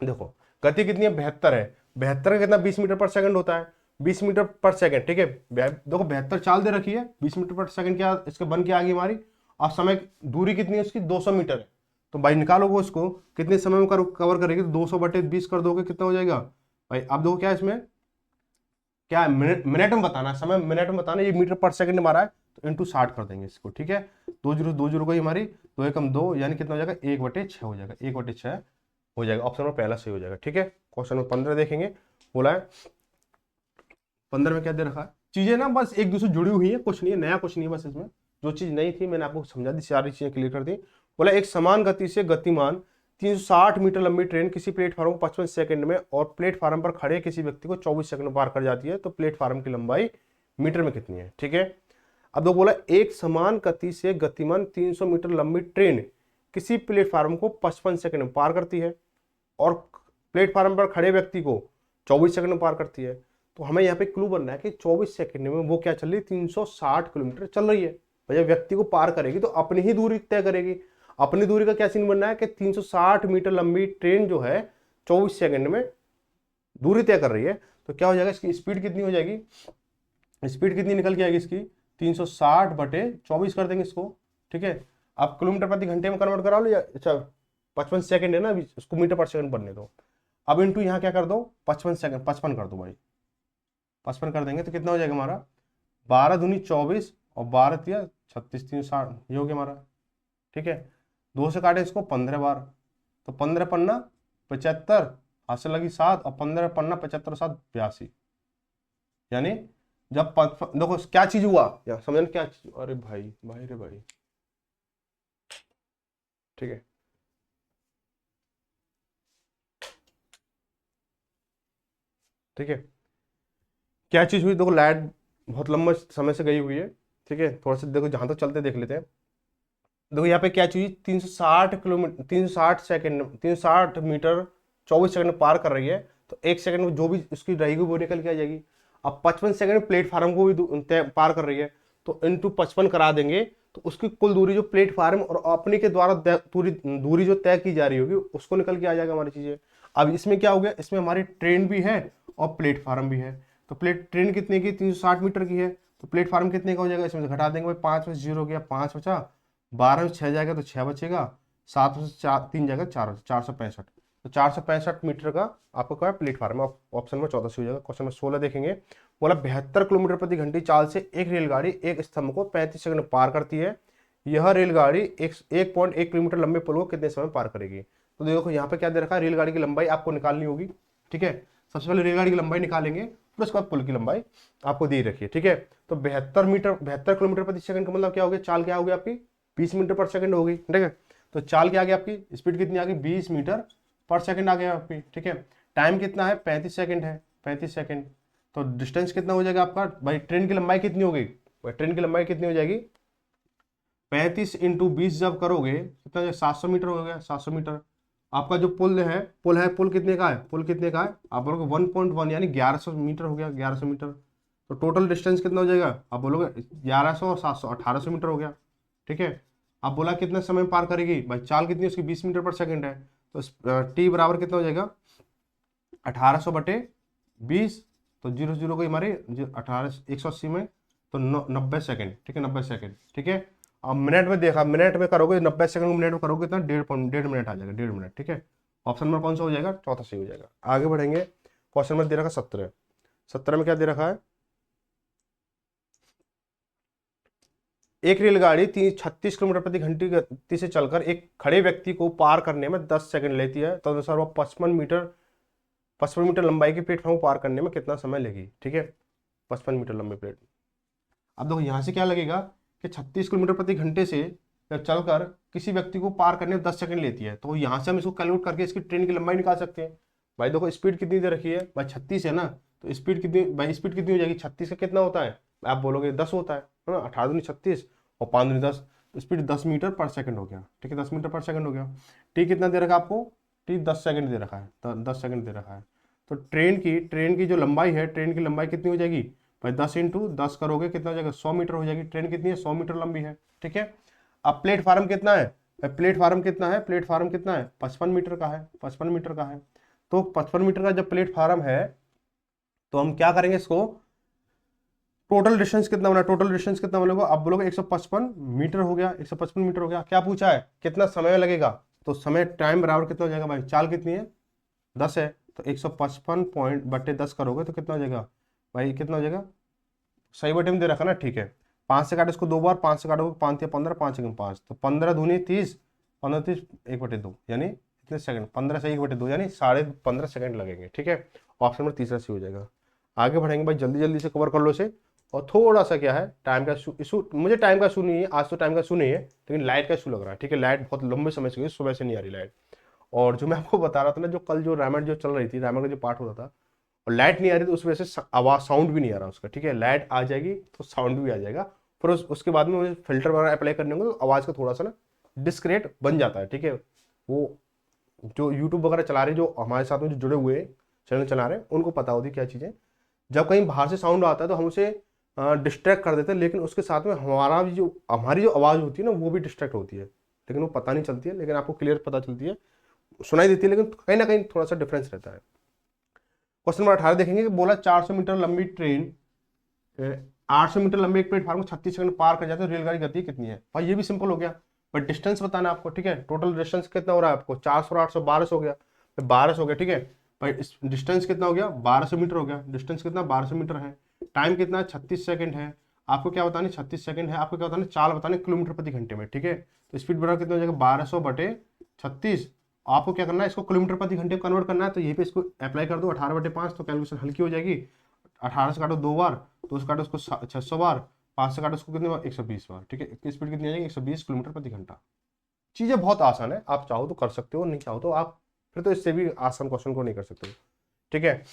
देखो गति कितनी है 72 है, 72 का कितना 20 मीटर पर सेकंड होता है, 20 मीटर पर सेकंड। ठीक है, देखो 72 चाल दे रखी है, 20 मीटर पर सेकंड क्या इसके बन के आ गई हमारी, और समय दूरी कितनी है उसकी 200 मीटर है, तो भाई निकालोगे उसको कितने समय में कवर करेगी, तो 200/20 कर दोगे, कितना हो जाएगा भाई। अब देखो क्या इसमें क्या है, मिनट में बताना, समय मिनट में बताना, ये मीटर पर सेकंड मारा है तो इंटू 60 कर देंगे इसको। ठीक है, 2 जीरो गई हमारी, 2 एकम 2, यानी कितना हो जाएगा 1/6 हो जाएगा, 1/6 हो जाएगा, ऑप्शन नंबर पहला सही हो जाएगा। ठीक है, क्वेश्चन नंबर 15 देखेंगे, बोला है 15 में क्या दे रखा है, चीजें ना बस एक दूसरे जुड़ी हुई है, कुछ नहीं है नया, कुछ नहीं है, बस इसमें जो चीज नहीं थी मैंने आपको समझा दी, सारी चीजें क्लियर कर दी। बोला एक समान गति से गतिमान 360 मीटर लंबी ट्रेन किसी प्लेटफार्म को 55 सेकंड में और प्लेटफार्म पर खड़े किसी व्यक्ति को 24 सेकंड में पार कर जाती है, तो प्लेटफार्म की लंबाई मीटर में कितनी है। ठीक है, अब दो बोला एक समान गति से गतिमान 300 मीटर लंबी ट्रेन किसी प्लेटफार्म को 55 सेकंड में पार करती है और प्लेटफार्म पर खड़े व्यक्ति को 24 सेकंड में पार करती है, तो हमें यहाँ पे क्लू बनना है कि 24 सेकंड में वो क्या चल रही है, 360 किलोमीटर चल रही है। भैया व्यक्ति को पार करेगी तो अपनी ही दूरी तय करेगी, अपनी दूरी का क्या सीन बनना है कि 360 मीटर लंबी ट्रेन जो है 24 सेकंड में दूरी तय कर रही है, तो क्या हो जाएगा इसकी स्पीड कितनी हो जाएगी, स्पीड कितनी निकल के आएगी इसकी 360/24 कर देंगे इसको। ठीक है, आप किलोमीटर प्रति घंटे में कन्वर्ट करा लो, या अच्छा 55 सेकंड है ना अभी, उसको मीटर पर सेकंड बनने दो। अब इंटू यहाँ क्या कर दो 55 सेकंड, 55 कर दो भाई, 55 कर देंगे तो कितना हो जाएगा हमारा 12 दूनी 24 और 12 तिया 36, 360, ये हो गया हमारा। ठीक है, 2 से काटे इसको 15 बार, तो 15 पन्ना 75, हाथ से लगी 7, और 15 पन्ना 75 7 82, यानी जब देखो क्या चीज हुआ या समझना क्या चीज, अरे भाई भाई रे भाई। ठीक है, ठीक है, क्या चीज हुई, देखो लाइट बहुत लंबा समय से गई हुई है। ठीक है, थोड़ा सा देखो जहां तक चलते देख लेते हैं। देखो यहाँ पे क्या चीज 360 किलोमीटर 360 सेकंड 360 मीटर 24 सेकंड में पार कर रही है, तो 1 सेकंड में जो भी उसकी रहेगी वो निकल के आ जाएगी। अब 55 सेकंड प्लेटफार्म को भी पार कर रही है, तो इंटू 55 करा देंगे तो उसकी कुल दूरी जो प्लेटफार्म और अपने के द्वारा दूरी जो तय की जा रही होगी उसको निकल के आ जाएगा हमारी चीजें। अब इसमें क्या हो गया, इसमें हमारी ट्रेन भी है और प्लेटफार्म भी है, तो ट्रेन कितने की 360 मीटर की है, तो प्लेटफार्म कितने का हो जाएगा, इसमें से घटा देंगे भाई, 5 में 0 गया, 5 बचा, 12 में 6 जाएगा तो 6 बचेगा, 7 में से 3 जाएगा 4, 465, तो 465 मीटर का आपको क्या है प्लेटफार्म, ऑप्शन में 14 से हो जाएगा। क्वेश्चन में 16 देखेंगे, बोला 72 किलोमीटर प्रति घंटे चाल से एक रेलगाड़ी एक स्तंभ को 35 सेकंड में पार करती है, यह रेलगाड़ी 1.1 किलोमीटर लंबे पुल को कितने समय में पार करेगी। तो देखो यहाँ पे क्या दे रखा है, रेलगाड़ी की लंबाई आपको निकालनी होगी। ठीक है, सबसे पहले रेलगाड़ी की लंबाई निकालेंगे, फिर उसके बाद पुल की लंबाई आपको दी रखी है, ठीक है। तो 72 किलोमीटर प्रति सेकंड का मतलब क्या हो गया, चाल क्या होगी आपकी 20 मीटर पर सेकंड होगी, ठीक है। तो चाल क्या आ गई आपकी, स्पीड कितनी आ गई 20 मीटर पर सेकंड आ गया आपकी, ठीक है। टाइम कितना है 35 सेकंड है, 35 सेकंड। तो डिस्टेंस कितना हो जाएगा आपका भाई, ट्रेन की लंबाई कितनी हो गई, ट्रेन की लंबाई कितनी हो जाएगी 35 इंटू 20 जब करोगे कितना 700 मीटर हो गया, 700 मीटर। आपका जो पुल कितने का है, पुल कितने का है आप बोलोगे 1.1 यानी 1100 मीटर हो गया, 1100 मीटर। तो टोटल डिस्टेंस कितना हो जाएगा, आप बोलोगे 1100 और 700 1800 मीटर हो गया, ठीक है। आप बोला कितने समय में पार करेगी भाई, चाल कितनी उसकी 20 मीटर पर सेकंड है, तो टी बराबर कितना हो जाएगा 1800 बटे 20, तो 0 को हमारे 180 में तो 90 सेकंड, ठीक है 90 सेकंड, ठीक है। अब मिनट में देखा, मिनट में करोगे 90 सेकंड को मिनट में करोगे इतना 1.5 मिनट आ जाएगा, 1.5 मिनट, ठीक है। ऑप्शन नंबर कौन सा हो जाएगा, चौथा सही हो जाएगा। आगे बढ़ेंगे, क्वेश्चन में दे रखा 17 में क्या दे रखा है, एक रेलगाड़ी 36 किलोमीटर प्रति घंटे की गति से चलकर एक खड़े व्यक्ति को पार करने में 10 सेकंड लेती है, तो अनुसार वो 55 मीटर लंबाई की प्लेटफॉर्म को पार करने में कितना समय लेगी, ठीक है। 55 मीटर लंबी प्लेट। अब देखो यहां से क्या लगेगा कि 36 किलोमीटर प्रति घंटे से जब चलकर किसी व्यक्ति को पार करने में 10 सेकंड लेती है, तो यहां से हम इसको कैलकुलेट करके इसकी ट्रेन की लंबाई निकाल सकते हैं। भाई देखो स्पीड कितनी दे रखी है भाई 36 है ना, तो स्पीड कितनी भाई, स्पीड कितनी हो जाएगी 36 का कितना होता है, आप बोलोगे 10 होता है ना, 18 दूनी 36 और 5 दूनी 10, तो स्पीड 10 मीटर पर सेकंड हो गया, ठीक है 10 मीटर पर सेकंड हो गया। टी कितना दे रखा है आपको, टी 10 सेकंड दे रखा है, 10 सेकंड दे रखा है। तो ट्रेन की जो लंबाई है, ट्रेन की लंबाई कितनी हो जाएगी भाई 10 इंटू 10 करोगे कितना हो जाएगा 100 मीटर हो जाएगी। ट्रेन कितनी है 100 मीटर लंबी है, ठीक है। अब प्लेटफार्म कितना है, प्लेटफार्म कितना है, प्लेटफार्म कितना है 55 मीटर का है, 55 मीटर का है। तो 55 मीटर का जब प्लेटफार्म है तो हम क्या करेंगे इसको, टोटल डिस्टेंस कितना बना, टोटल डिस्टेंस कितना बोलोगे, आप बोलोगे 155 मीटर हो गया, 155 मीटर हो गया। क्या पूछा है कितना समय लगेगा, तो समय टाइम बराबर कितना हो जाएगा भाई, चाल कितनी है 10 है, तो 155 पॉइंट बटे 10 करोगे तो कितना हो जाएगा भाई, कितना हो जाएगा सही बटे में दे रखा ना, ठीक है। 5 से काटो इसको 2 बार, 5 से काटोगे 5 या 15, 5 एक 5, तो 15 दूनी 30, 15 30 1/2 यानी इतने सेकंड, 15 से 1/2 यानी 15.5 सेकंड लगेंगे, ठीक है। ऑप्शन नंबर तीसरा सी हो जाएगा। आगे बढ़ेंगे भाई, जल्दी जल्दी से कवर कर लो इसे। और थोड़ा सा क्या है टाइम का इशू, मुझे टाइम का इशू नहीं है आज, तो टाइम का इशू नहीं है, लेकिन लाइट का इशू लग रहा है, ठीक है। लाइट बहुत लंबे समय से सुबह से नहीं आ रही लाइट। और जो मैं आपको बता रहा था ना, जो कल जो रामायण जो चल रही थी, रामायण का जो पाठ हो रहा था और लाइट नहीं आ रही, तो उस वजह से आवाज साउंड भी नहीं आ रहा उसका, ठीक है। लाइट आ जाएगी तो साउंड भी आ जाएगा, फिर उसके बाद में मुझे फिल्टर वगैरह अप्लाई करने होंगे, तो आवाज का थोड़ा सा ना डिस्क्रेट बन जाता है, ठीक है। वो जो यूट्यूब वगैरह चला रहे, जो हमारे साथ में जो जुड़े हुए चैनल चला रहे हैं, उनको पता होती क्या चीज़ें, जब कहीं बाहर से साउंड आता है तो हम उसे डिस्ट्रैक्ट कर देते हैं, लेकिन उसके साथ में हमारी जो आवाज़ होती है ना, वो भी डिस्ट्रैक्ट होती है, लेकिन वो पता नहीं चलती है, लेकिन आपको क्लियर पता चलती है, सुनाई देती है, लेकिन कहीं ना कहीं थोड़ा सा डिफरेंस रहता है। क्वेश्चन नंबर 18 देखेंगे कि बोला 400 मीटर लंबी ट्रेन 800 मीटर लंबे एक प्लेटफार्म को 36 सेकंड पार कर जाते हैं, रेलगाड़ी गति कितनी है भाई, ये भी सिंपल हो गया, बट डिस्टेंस बताना आपको, ठीक है। टोटल डिस्टेंस कितना हो रहा है आपको 400 और 800 1200 हो गया, 1200 हो गया, ठीक है भाई। डिस्टेंस कितना हो गया 1200 मीटर हो गया, डिस्टेंस कितना 1200 मीटर है। टाइम कितना है 36 सेकंड है, आपको क्या बताना 36 सेकंड है, आपको क्या बताना चाल बताना किलोमीटर प्रति घंटे में, ठीक है। तो स्पीड बराबर कितना हो जाएगा 1200 बटे 36, आपको क्या करना है इसको किलोमीटर प्रति घंटे में कन्वर्ट करना है, तो यहीं पे इसको अप्लाई कर दो 18 बटे 5, तो कैलकुलेशन हल्की हो जाएगी। 18 से काटो 2 बार, तो उसको काटो उसको 600 बार, 5 से काटो उसको कितने बार 120 बार, ठीक है। इसकी स्पीड कितनी आ जाएगी 120 किलोमीटर प्रति घंटा। चीज़ें बहुत आसान है, आप चाहो तो कर सकते हो, नहीं चाहो तो आप फिर तो इससे भी आसान क्वेश्चन को नहीं कर सकते हो, ठीक है।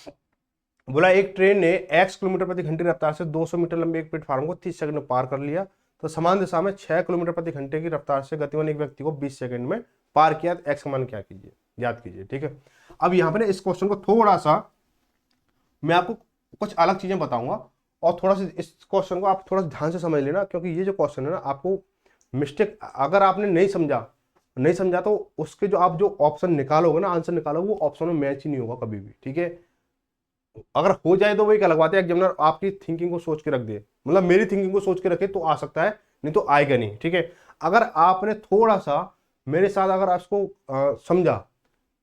बोला एक ट्रेन ने x किलोमीटर प्रति घंटे की रफ्तार से 200 मीटर लंबे एक प्लेटफार्म को 30 सेकंड में पार कर लिया, तो समान दिशा में 6 किलोमीटर प्रति घंटे की रफ्तार से गतिमान एक व्यक्ति को 20 सेकंड में पार किया, तो x का मान क्या कीजिए, याद कीजिए, ठीक है। अब यहाँ पे इस क्वेश्चन को थोड़ा सा मैं आपको कुछ अलग चीजें बताऊंगा, और थोड़ा सा इस क्वेश्चन को आप थोड़ा सा ध्यान से समझ लेना, क्योंकि ये जो क्वेश्चन है ना, आपको मिस्टेक अगर आपने नहीं समझा तो उसके जो आप जो ऑप्शन निकालोगे ना, आंसर निकालोगे, वो ऑप्शन में मैच ही नहीं होगा कभी भी, ठीक है। अगर हो जाए तो वही अलग बात है, एग्जामिनर आपकी थिंकिंग को सोच के रख दे, मतलब मेरी थिंकिंग को सोच के रखे तो आ सकता है, नहीं तो आएगा नहीं, ठीक है। अगर आपने थोड़ा सा मेरे साथ अगर आपको समझा,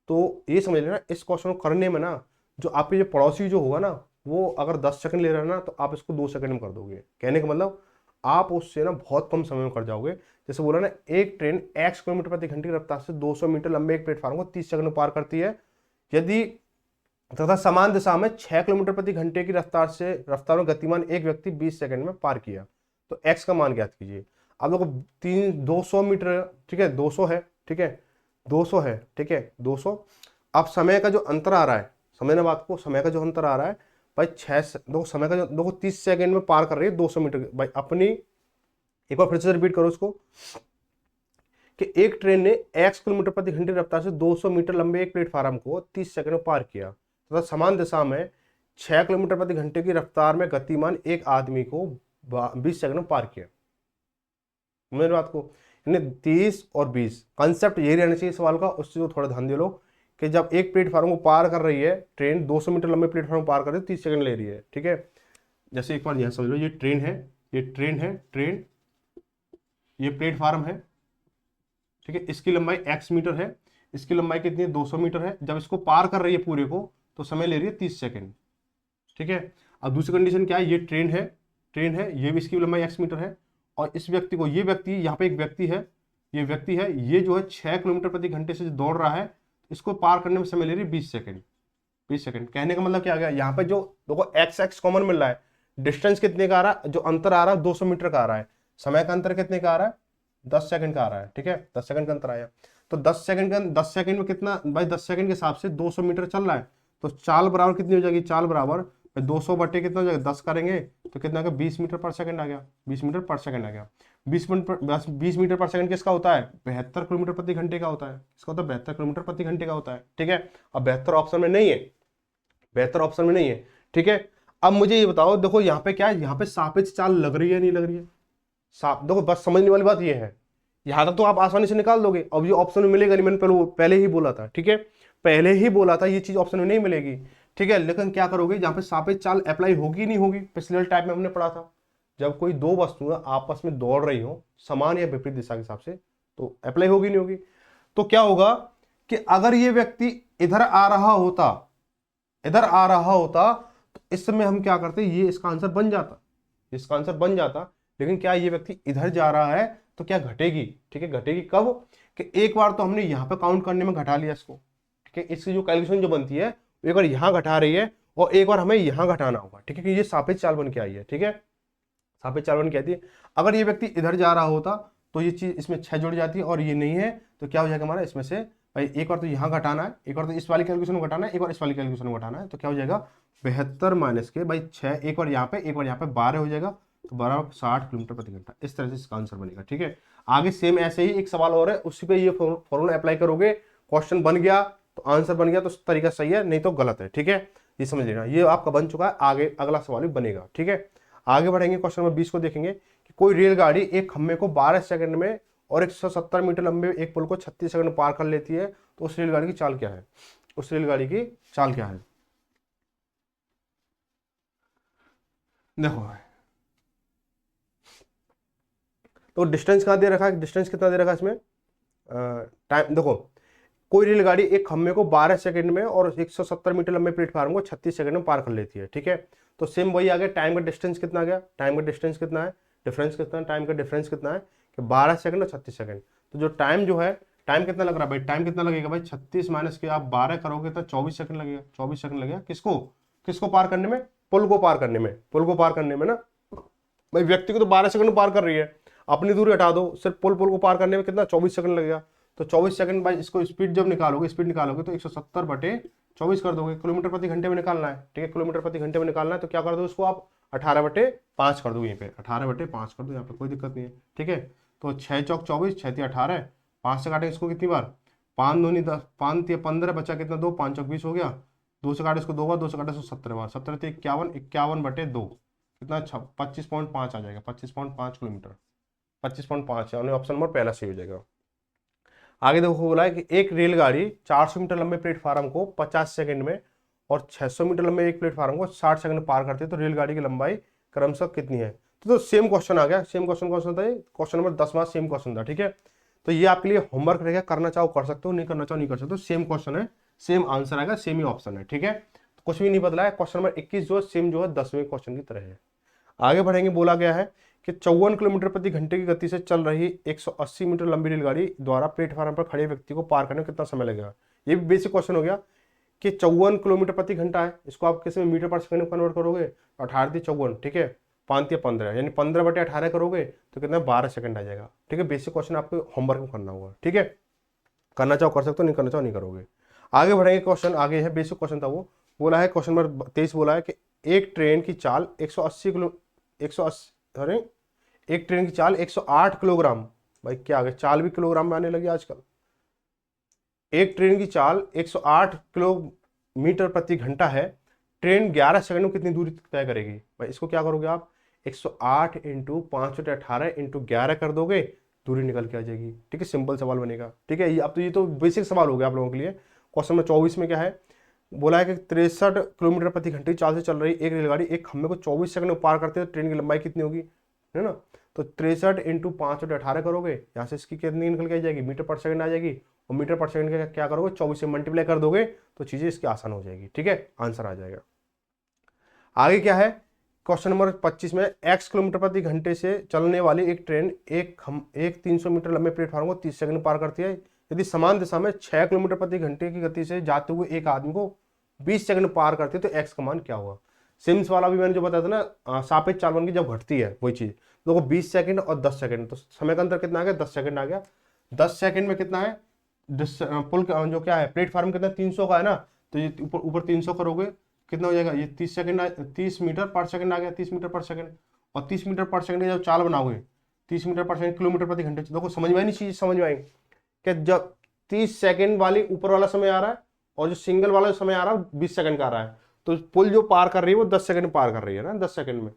तो ये समझ लेना इस क्वेश्चन को करने में ना, जो आपके जो पड़ोसी जो होगा ना, वो अगर 10 सेकंड ले रहा है ना, तो आप इसको 2 सेकंड में कर दोगे, कहने का मतलब आप उससे ना बहुत कम समय में कर जाओगे। जैसे बोला ना, एक ट्रेन x किलोमीटर प्रति घंटे की रफ्तार से 200 मीटर लंबे एक प्लेटफार्म को 30 सेकंड में पार करती है, यदि तथा समान दिशा में 6 किलोमीटर प्रति घंटे की रफ्तार में गतिमान एक व्यक्ति 20 सेकंड में पार किया। तो x का मान ज्ञात कीजिए। अब देखो 200 मीटर, ठीक है, 200 है, ठीक है, 200 है, ठीक है, 200। अब समय का जो अंतर आ रहा है, समझना बात को, समय का जो अंतर आ रहा है भाई देखो समय का जो देखो 30 सेकंड में पार कर रही है 200 मीटर भाई अपनी। एक बार फिर से रिपीट करो उसको कि एक ट्रेन ने x किलोमीटर प्रति घंटे रफ्तार से 200 मीटर लंबे एक प्लेटफार्म को 30 सेकंड में पार किया तथा समान दिशा में 6 किलोमीटर प्रति घंटे की रफ्तार में गतिमान एक आदमी को 20 सेकंड में पार किया। मेरी बात को, 30 और 20 कंसेप्ट यही रहना चाहिए सवाल का, उससे जो थोड़ा ध्यान दे लो कि जब एक प्लेटफार्म को पार कर रही है ट्रेन, 200 मीटर लंबे प्लेटफार्म को पार कर रही है, 30 सेकंड ले रही है, ठीक है। जैसे एक बार यहां समझ लो, ये ट्रेन है, ये ट्रेन है, ट्रेन, ये प्लेटफार्म है, ठीक है, इसकी लंबाई x मीटर है, इसकी लंबाई कितनी है 200 मीटर है। जब इसको पार कर रही है पूरे को तो समय ले रही है 30 सेकंड, ठीक है। अब दूसरी कंडीशन क्या है, ये ट्रेन है, ट्रेन है, ये भी इसकी लंबाई x मीटर है और इस व्यक्ति को, ये व्यक्ति यहाँ पे एक व्यक्ति है, ये व्यक्ति है, ये जो है 6 किलोमीटर प्रति घंटे से दौड़ रहा है, इसको पार करने में समय ले रही है 20 सेकंड। 20 सेकंड कहने का मतलब क्या आ गया, यहाँ पे जो देखो x कॉमन मिल रहा है, डिस्टेंस कितने का आ रहा है, जो अंतर आ रहा है 200 मीटर का आ रहा है, समय का अंतर कितने का आ रहा है 10 सेकंड का आ रहा है, ठीक है, 10 सेकंड का अंतर आया। तो 10 सेकंड में कितना भाई, 10 सेकंड के हिसाब से 200 मीटर चल रहा है, तो चाल बराबर कितनी हो जाएगी, चाल बराबर 200 बटे कितना हो जाएगा 10 करेंगे तो कितना आ गया 20 मीटर पर सेकंड आ गया, 20 मीटर पर सेकंड आ गया। 20 मीटर पर सेकंड किसका होता है, 72 किलोमीटर प्रति घंटे का होता है, किसका होता है 72 किलोमीटर प्रति घंटे का होता है, ठीक है। अब 72 ऑप्शन में नहीं है, 72 ऑप्शन में नहीं है, ठीक है। अब मुझे ये बताओ, देखो यहाँ पे क्या है, यहाँ पे सापेक्ष चाल लग रही है नहीं लग रही है, देखो बस समझने वाली बात ये है, यहां तक तो आप आसानी से निकाल दोगे। अब ये ऑप्शन में मिलेगा नहीं, मैंने पहले ही बोला था, ठीक है, पहले ही बोला था ये चीज ऑप्शन में नहीं मिलेगी, ठीक है। लेकिन क्या करोगे, जहां पे सापेक्ष चाल अप्लाई होगी नहीं होगी, पिछले टाइप में हमने पढ़ा था, जब कोई दो वस्तुएं आपस में दौड़ रही हो समान या विपरीत दिशा के हिसाब से, तो अप्लाई होगी नहीं होगी। तो क्या होगा कि अगर ये व्यक्ति इधर आ रहा होता, इधर आ रहा होता, तो इस समय हम क्या करते, ये इसका आंसर बन जाता, इसका आंसर बन जाता। लेकिन क्या ये व्यक्ति इधर जा रहा है तो क्या घटेगी, ठीक है, घटेगी कब कि एक बार तो हमने यहाँ पे काउंट करने में घटा लिया इसको, ठीक है, इसकी जो कैलकुलेशन जो बनती है एक बार यहाँ घटा रही है और एक बार हमें यहाँ घटाना होगा, ठीक है, कि ये सापेक्ष चाल बन के आई है, ठीक है, सापेक्ष चाल बन के आती है। अगर ये व्यक्ति इधर जा रहा होता तो ये चीज इसमें 6 जुड़ जाती है और ये नहीं है, तो क्या हो जाएगा हमारा, इसमें से भाई एक बार तो यहाँ घटाना है, एक बार तो इस वाली कैलकुलेशन को घटाना है, एक बार इस वाली कैलकुलेशन को घटाना है, तो क्या हो जाएगा 72 माइनस के भाई 6, एक बार यहाँ पे एक बार यहाँ पे 12 हो जाएगा, तो 12 60 किलोमीटर प्रति घंटा, इस तरह से इसका आंसर बनेगा, ठीक है। आगे सेम ऐसे ही एक सवाल और है, उसी पे ये फॉर्मूला अप्लाई करोगे, क्वेश्चन बन गया तो आंसर बन गया, तो तरीका सही है, नहीं तो गलत है, ठीक है, ये समझ लेना। ये आपका बन चुका है, आगे अगला सवाल भी बनेगा, ठीक है। आगे बढ़ेंगे, क्वेश्चन नंबर 20 को देखेंगे कि कोई रेलगाड़ी एक खंभे को 12 सेकंड में और 170 मीटर लंबे एक पुल को 36 सेकंड में पार कर लेती है, तो उस रेलगाड़ी की चाल क्या है, उस रेलगाड़ी की चाल क्या है। देखो तो डिस्टेंस कहाँ दे रखा है, डिस्टेंस कितना दे रखा है इसमें, टाइम देखो, कोई रेलगाड़ी एक खंभे को 12 सेकंड में और 170 मीटर लंबे प्लेटफार्म को 36 सेकंड में पार कर लेती है, ठीक है। तो सेम वही आ गया, टाइम का डिस्टेंस कितना आ गया, टाइम का डिस्टेंस कितना है, डिफरेंस कितना है, टाइम का डिफरेंस कितना है कि 12 सेकंड और 36 सेकंड। तो जो टाइम जो है, टाइम कितना लग रहा है भाई, टाइम कितना लगेगा भाई 36 माइनस के आप 12 करोगे तो 24 सेकंड लगेगा, 24 सेकंड लगेगा, किसको किसको पार करने में, पुल को पार करने में, पुल को पार करने में ना भाई, व्यक्ति को तो 12 सेकंड में पार कर रही है, अपनी दूरी हटा दो, सिर्फ पुल को पार करने में कितना 24 सेकंड लगेगा। तो 24 सेकंड बाई इसको स्पीड जब निकालोगे, स्पीड निकालोगे तो 170 बटे 24 कर दोगे, किलोमीटर प्रति घंटे में निकालना है, ठीक है, किलोमीटर प्रति घंटे में निकालना है, तो क्या कर दो उसको आप 18 बटे 5 कर दो, यहीं पे 18 बटे 5 कर दो, यहाँ पे कोई दिक्कत नहीं है, ठीक है। तो 6 चौक 24, 6 3 18, 5 से काटे इसको कितनी बार, 5 दूनी 10, 5 3 15, बचा कितना 2, 5 चौक 20 हो गया, 2 से काटे इसको 2 बार, 2 से काटे इसको 17 बार, 17 तो 51, 51 बटे 2 कितना 25.5 आ जाएगा, 25.5 किलोमीटर, 25.5 है, ऑप्शन नंबर पहला सही हो जाएगा। आगे देखो बोला है कि एक रेलगाड़ी 400 मीटर लंबे प्लेटफार्म को 50 सेकंड में और 600 मीटर लंबे एक प्लेटफार्म को 60 सेकंड में पार करती है, तो रेलगाड़ी की लंबाई क्रमशः कितनी है। तो सेम क्वेश्चन आ गया, सेम क्वेश्चन कौन सा था, क्वेश्चन नंबर 10वां सेम क्वेश्चन था, ठीक है। तो ये आपके लिए होमवर्क रहेगा, करना चाहो कर सकते हो, नहीं करना चाहो नहीं कर सकते हो, सेम क्वेश्चन है, सेम आंसर आएगा, सेम ही ऑप्शन है, ठीक है। तो कुछ भी नहीं बदला है, क्वेश्चन नंबर 21 जो है सेम जो है 10वें क्वेश्चन की तरह है। आगे बढ़ेंगे, बोला गया है कि 54 किलोमीटर प्रति घंटे की गति से चल रही 180 मीटर लंबी रेलगाड़ी द्वारा प्लेटफार्म पर खड़े व्यक्ति को पार करने में कितना समय लगेगा। ये भी बेसिक क्वेश्चन हो गया कि 54 किलोमीटर प्रति घंटा है, इसको आप किसी में मीटर पर सेकंड में कन्वर्ट करोगे, 18×54, ठीक है, 5×15 यानी 15/18 करोगे तो कितना 12 सेकंड आ जाएगा। ठीक है, बेसिक क्वेश्चन आपको होमवर्क में करना होगा। ठीक है, करना चाहो कर सकते हो, नहीं करना चाहो नहीं करोगे। आगे बढ़ेंगे, क्वेश्चन आगे है, बेसिक क्वेश्चन था वो। बोला है क्वेश्चन नंबर 23, बोला है कि एक ट्रेन की चाल 108 किलोग्राम, भाई क्या आ गया, चाल भी किलोग्राम में आने लगी आजकल। एक ट्रेन की चाल 108 किलोमीटर प्रति घंटा है, ट्रेन 11 सेकंड में कितनी दूरी तय करेगी। भाई इसको क्या करोगे आप, 108 × 5/18 × 11 कर दोगे, दूरी निकल के आ जाएगी। ठीक है, सिंपल सवाल बनेगा। ठीक है, अब तो ये तो बेसिक सवाल हो गया आप लोगों के लिए। क्वेश्चन नंबर 24 में क्या है, बोला है कि 63 किलोमीटर प्रति घंटे की चाल से चल रही एक रेलगाड़ी एक खंभे को 24 सेकंड में पार करते हैं, तो ट्रेन की लंबाई कितनी होगी, है ना। तो 63 × 5/18 करोगे, यहाँ से इसकी कितनी निकल के आ जाएगी, मीटर पर सेकंड आ जाएगी, और मीटर पर सेकंड का क्या करोगे, 24 से मल्टीप्लाई कर दोगे तो चीजें इसकी आसान हो जाएगी। ठीक है, आंसर आ जाएगा। आगे क्या है, क्वेश्चन नंबर 25 में x किलोमीटर प्रति घंटे से चलने वाली एक ट्रेन एक 300 मीटर लंबे प्लेटफॉर्म को 30 सेकंड में पार करती है। यदि समान दिशा में 6 किलोमीटर प्रति घंटे की गति से जाते हुए एक आदमी को 20 सेकंड पार करती है, तो x का मान क्या होगा। सिम्स वाला भी मैंने जो बताया था ना, सापेक्ष चाल बन की जब घटती है वही चीज। देखो 20 सेकंड और 10 सेकंड, तो समय का अंतर कितना आ गया, 10 सेकंड आ गया। 10 सेकंड में कितना है, पुल जो क्या है, प्लेटफॉर्म कितना 300 का है ना, तो ये ऊपर 300 करोगे कितना हो जाएगा, ये 30 मीटर पर सेकंड आ गया, 30 मीटर पर सेकंड। और 30 मीटर पर सेकंड जब चाल बनाओगे, 30 मीटर पर सेकंड किलोमीटर प्रति घंटे, देखो समझ में आई नहीं चीज, समझ में आई कि जब 30 सेकंड वाली ऊपर वाला समय आ रहा है और जो सिंगल वाला समय आ रहा है 20 सेकंड का आ रहा है, तो पुल जो पार कर रही है वो 10 सेकंड पार कर रही है ना, 10 सेकंड में।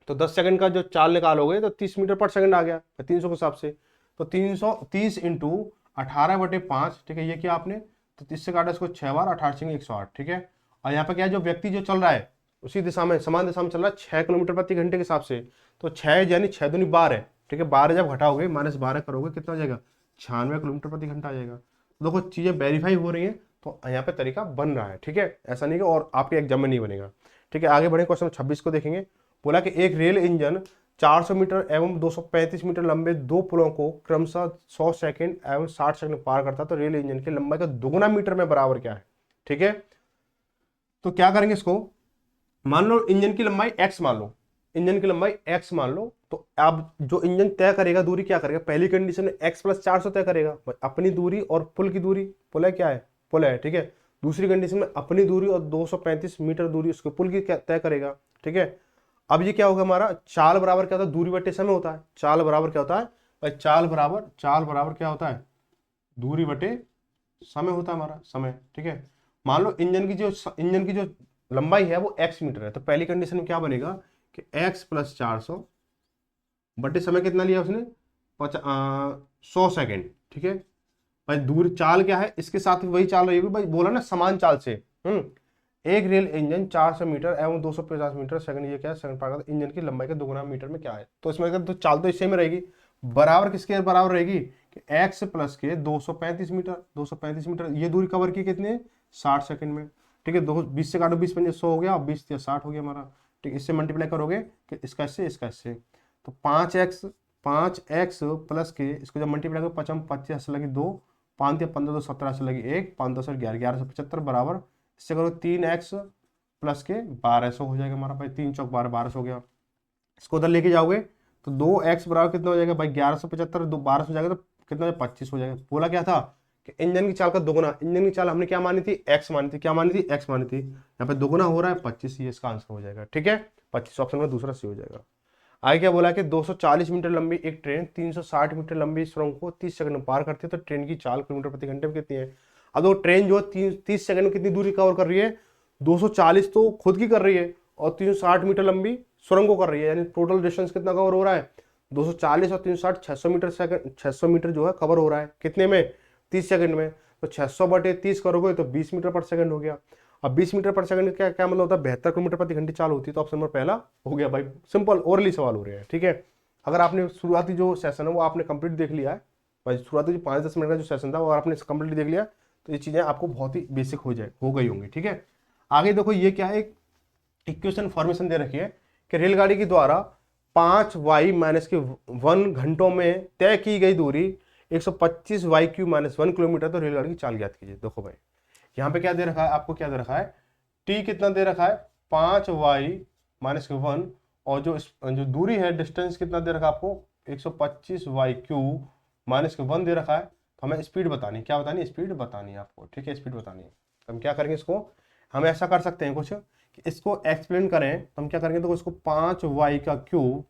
तो 10 सेकंड का जो चाल निकालोगे तो 30 मीटर पर सेकंड आ गया 300 के हिसाब से। तो 330 × 18/5, ठीक है, ये किया आपने, तो 30 से काटा इसको 6 बार, 18 × 108, ठीक है। और यहाँ पे क्या है, जो व्यक्ति जो चल रहा है उसी दिशा में, समान दिशा में चल रहा है 6 किलोमीटर प्रति घंटे के हिसाब से, तो 6 यानी 6 दूनी 12 है। ठीक है, 12 जब घटाओगे -12 करोगे कितना हो जाएगा, 96 किलोमीटर प्रति घंटा आ जाएगा। देखो चीजें वेरीफाई हो रही है, तो यहाँ पे तरीका बन रहा है। ठीक है, ऐसा नहीं कि और आपके एग्जाम में नहीं बनेगा। ठीक है, आगे बढ़े, क्वेश्चन 26 को देखेंगे। बोला कि एक रेल इंजन 400 मीटर एवं 235 मीटर लंबे दो पुलों को क्रमशः 100 सेकंड एवं 60 सेकंड पार करता, तो रेल इंजन की लंबाई का दुगुना मीटर में बराबर क्या है। ठीक है, तो क्या करेंगे इसको, मान लो इंजन की लंबाई x मान लो, इंजन की लंबाई x मान लो, तो अब जो इंजन तय करेगा दूरी क्या करेगा, पहली कंडीशन में x + 400 तय करेगा, अपनी दूरी और पुल की दूरी, पुल है क्या है, पुल है। ठीक है, दूसरी कंडीशन में अपनी दूरी और 235 मीटर दूरी उसके पुल की तय करेगा। ठीक है, अब ये क्या होगा हमारा, चाल बराबर क्या होता है, दूरी बटे समय होता है। चाल बराबर क्या होता है भाई, चाल बराबर क्या होता है, दूरी बटे समय होता है हमारा, समय। ठीक है, मान लो इंजन की जो लंबाई है वो x मीटर है, तो पहली कंडीशन में क्या बनेगा कि x + 400 बटे समय कितना लिया उसने, 100 सेकेंड। ठीक है भाई, दूरी चाल क्या है, इसके साथ वही चाल रहेगी भाई, बोला ना समान चाल से। एक रेल इंजन 400 मीटर एवं 250 मीटर सेकंड, ये क्या है, सेकंड पार करता है, इंजन की लंबाई का दुगुना मीटर में क्या है, तो इसमें तो चाल तो इससे में रहेगी, बराबर किसके बराबर रहेगी कि x + 235 मीटर, 235 मीटर, ये दूरी कवर की कितने 60 सेकंड में। ठीक है, 20 से काटो, 20 × 5 100 हो गया, 20 × 60 हो गया हमारा। ठीक, इससे मल्टीप्लाई करोगे कि इसका इससे, तो 5x + इसको जब मल्टीप्लाई करो, 55 25 से लगी 2, 5 × 15 2 17 से लगी 1, 5 10 11 1175 बराबर, इससे करो 3x + 1200 हो जाएगा हमारा भाई, 3 चौक 12 1200 हो गया। इसको उधर लेके जाओगे तो 2x बराबर कितना हो जाएगा भाई, 1175 1200 हो जाएगा, तो कितना हो जाएगा 25 हो जाएगा। बोला क्या था कि इंजन की चाल का दुगुना, इंजन की चाल हमने क्या मानी थी, x मानी थी, क्या मानी थी, x मानी थी, यहाँ पे दुगुना हो रहा है 25, ये इसका आंसर हो जाएगा। ठीक है, 25 ऑप्शन में दूसरा सी हो जाएगा। आगे क्या बोला कि 240 मीटर लंबी एक ट्रेन 360 मीटर लंबी सुरंग को 30 सेकंड में पार करती है, तो ट्रेन की चाल किलोमीटर प्रति घंटे में कितनी है। अब वो ट्रेन जो 30 सेकंड में कितनी दूरी कवर कर रही है, 240 तो खुद की कर रही है और 360 मीटर लंबी सुरंग को कर रही है, यानी टोटल डिस्टेंस कितना कवर हो रहा है, 240 और 360 600 मीटर जो है कवर हो रहा है कितने में, 30 सेकंड में। तो 600 बटे 30 करोगे तो 20 मीटर पर सेकंड हो गया। अब 20 मीटर पर सेकंड क्या क्या मतलब होता है, 72 किलोमीटर प्रति घंटे चाल होती है, तो ऑप्शन नंबर पहला हो गया भाई। सिंपल ओरली सवाल हो रहे हैं। ठीक है, अगर आपने शुरुआती जो सेशन है वो आपने कंप्लीट देख लिया है भाई, शुरुआती जो 5-10 मिनट का जो सेशन था वो आपने कंप्लीट देख लिया, तो ये चीजें आपको बहुत ही बेसिक हो गई होंगी। ठीक है, आगे देखो ये क्या है, एक इक्वेशन फॉर्मेशन दे रखी है कि रेलगाड़ी के द्वारा 5y-1 घंटों में तय की गई दूरी 125y³ - 1 किलोमीटर, तो रेलगाड़ी की चाल ज्ञात कीजिए। देखो भाई यहाँ पे क्या दे रखा है आपको, क्या दे रखा है, t कितना दे रखा है 5y-1, और जो दूरी है डिस्टेंस कितना दे रखा है आपको 125y³ -1 दे रखा है। तो हमें स्पीड बतानी, क्या बतानी, स्पीड बतानी है आपको, ठीक है, स्पीड बतानी है। तो हम क्या करेंगे इसको, हम ऐसा कर सकते हैं कुछ कि इसको एक्सप्लेन करें तो हम क्या करेंगे, तो इसको 5y³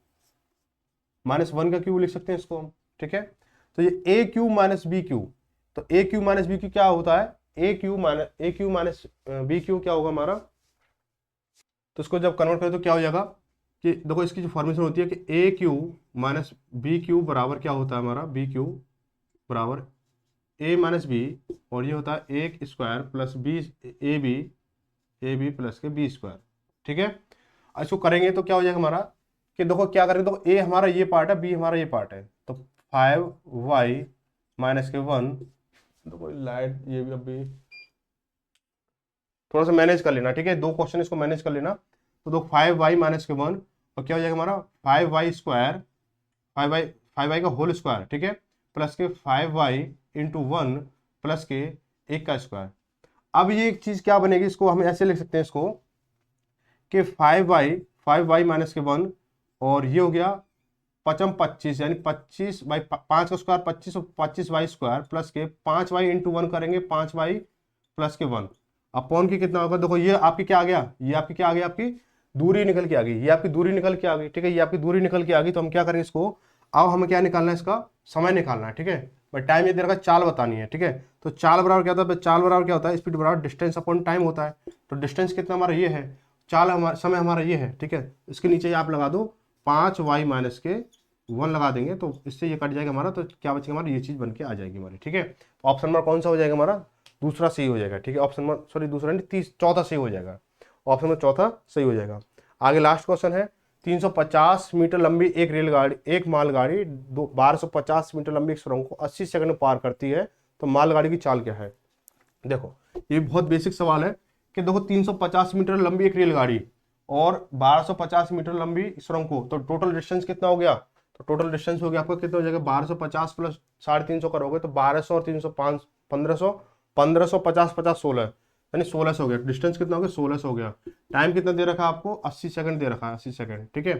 -1 लिख सकते हैं इसको हम, ठीक है। तो ये a³ -b³, तो a³ -b³ क्या होता है, a³ -b³ क्या होगा हमारा, तो इसको जब कन्वर्ट करें तो क्या हो जाएगा कि देखो इसकी जो फॉर्मेशन होती है कि a³ -b³ बराबर क्या होता है हमारा, b³ बराबर a-b, और ये होता है 1² प्लस ab प्लस के b², ठीक है। इसको करेंगे तो क्या हो जाएगा हमारा कि देखो क्या करेंगे, तो a हमारा ये पार्ट है, b हमारा ये पार्ट है, तो 5y-1, देखो लाइट ये भी अभी थोड़ा सा मैनेज कर लेना, ठीक है, 2 क्वेश्चन इसको मैनेज कर लेना। तो दो 5y-1, और क्या हो जाएगा हमारा 5y² 5y का होल स्क्वायर, ठीक है, प्लस के 5y×1 प्लस के 1 का स्क्वायर। अब ये एक चीज क्या बनेगी, इसको हम ऐसे लिख सकते हैं इसको कि 5y-1, और ये हो गया 5×25 यानी 25/5 का स्क्वायर 25, और 25y² प्लस के 5y×1 करेंगे 5y प्लस के 1 अपॉन के कितना होगा, देखो ये आपकी क्या आ गया, ये आपकी क्या आ गई, आपकी दूरी निकल के आ गई, ये आपकी दूरी निकल के आ गई, ठीक है, ये आपकी दूरी निकल के आ गई। तो हम क्या करेंगे इसको, अब हमें क्या निकालना है, इसका समय निकालना है, ठीक है, बट टाइम ये दे रखा है, चाल बतानी है, ठीक है। तो चाल बराबर क्या होता है, चाल बराबर क्या होता है, स्पीड बराबर डिस्टेंस अपॉन टाइम होता है। तो डिस्टेंस कितना हमारा ये है, चाल हमारा समय हमारा ये है, ठीक है, इसके नीचे आप लगा दो 5y-1 लगा देंगे, तो इससे ये कट जाएगा हमारा, तो क्या बचेगा हमारा, ये चीज बन के आ जाएगी हमारी, ठीक है। ऑप्शन नंबर कौन सा हो जाएगा हमारा, दूसरा सही हो जाएगा, ठीक है, ऑप्शन नंबर सॉरी दूसरा नहीं, चौथा सही हो जाएगा, ऑप्शन नंबर चौथा सही हो जाएगा। आगे लास्ट क्वेश्चन है, 350 मीटर लंबी एक मालगाड़ी 1250 मीटर लंबी एक सुरंग को 80 सेकंड में पार करती है, तो मालगाड़ी की चाल क्या है। देखो ये बहुत बेसिक सवाल है कि देखो 350 मीटर लंबी एक रेलगाड़ी और 1250 मीटर लंबी सुरंग को, तो टोटल डिस्टेंस कितना हो गया, तो टोटल डिस्टेंस हो गया आपका कितना हो जाएगा, 1250 प्लस 350 करोगे तो 1200 और 305 1500, 1550 50 16, यानी 1600 हो गया, डिस्टेंस कितना हो गया 1600 हो गया। टाइम कितना दे रखा है आपको, 80 सेकंड दे रखा है, 80 सेकंड, ठीक है।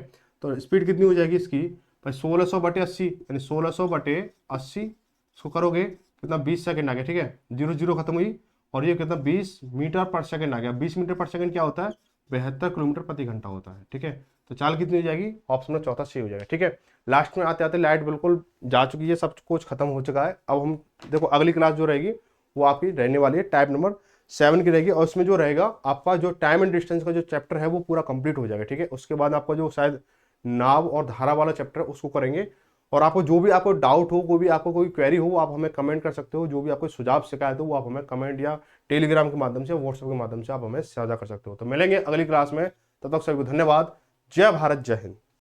तो स्पीड कितनी हो जाएगी इसकी भाई 1600/80, यानी 1600/80 इसको करोगे कितना 20 सेकंड आ गया, ठीक है, 0 0 खत्म हुई, और ये कितना 20 मीटर पर सेकंड आ गया। 20 मीटर पर सेकंड क्या होता है, 72 किलोमीटर प्रति घंटा होता है, ठीक है। तो चाल कितनी हो जाएगी, ऑप्शन में चौथा सही हो जाएगा, ठीक है। लास्ट में आते आते लाइट बिल्कुल जा चुकी है, सब कुछ खत्म हो चुका है। अब हम देखो अगली क्लास जो रहेगी वो आपकी रहने वाली है टाइप नंबर 7 की रहेगी, और उसमें जो रहेगा आपका जो टाइम एंड डिस्टेंस का जो चैप्टर है वो पूरा कंप्लीट हो जाएगा, ठीक है। उसके बाद आपका जो शायद नाव और धारा वाला चैप्टर है उसको करेंगे। और आपको जो भी आपको डाउट हो, कोई भी आपको कोई क्वेरी हो, आप हमें कमेंट कर सकते हो, जो भी आपको सुझाव शिकायत हो वो आप हमें कमेंट या टेलीग्राम के माध्यम से, व्हाट्सएप के माध्यम से आप हमें साझा कर सकते हो। तो मिलेंगे अगली क्लास में, तब तक सभी को धन्यवाद। जय भारत, जय हिंद।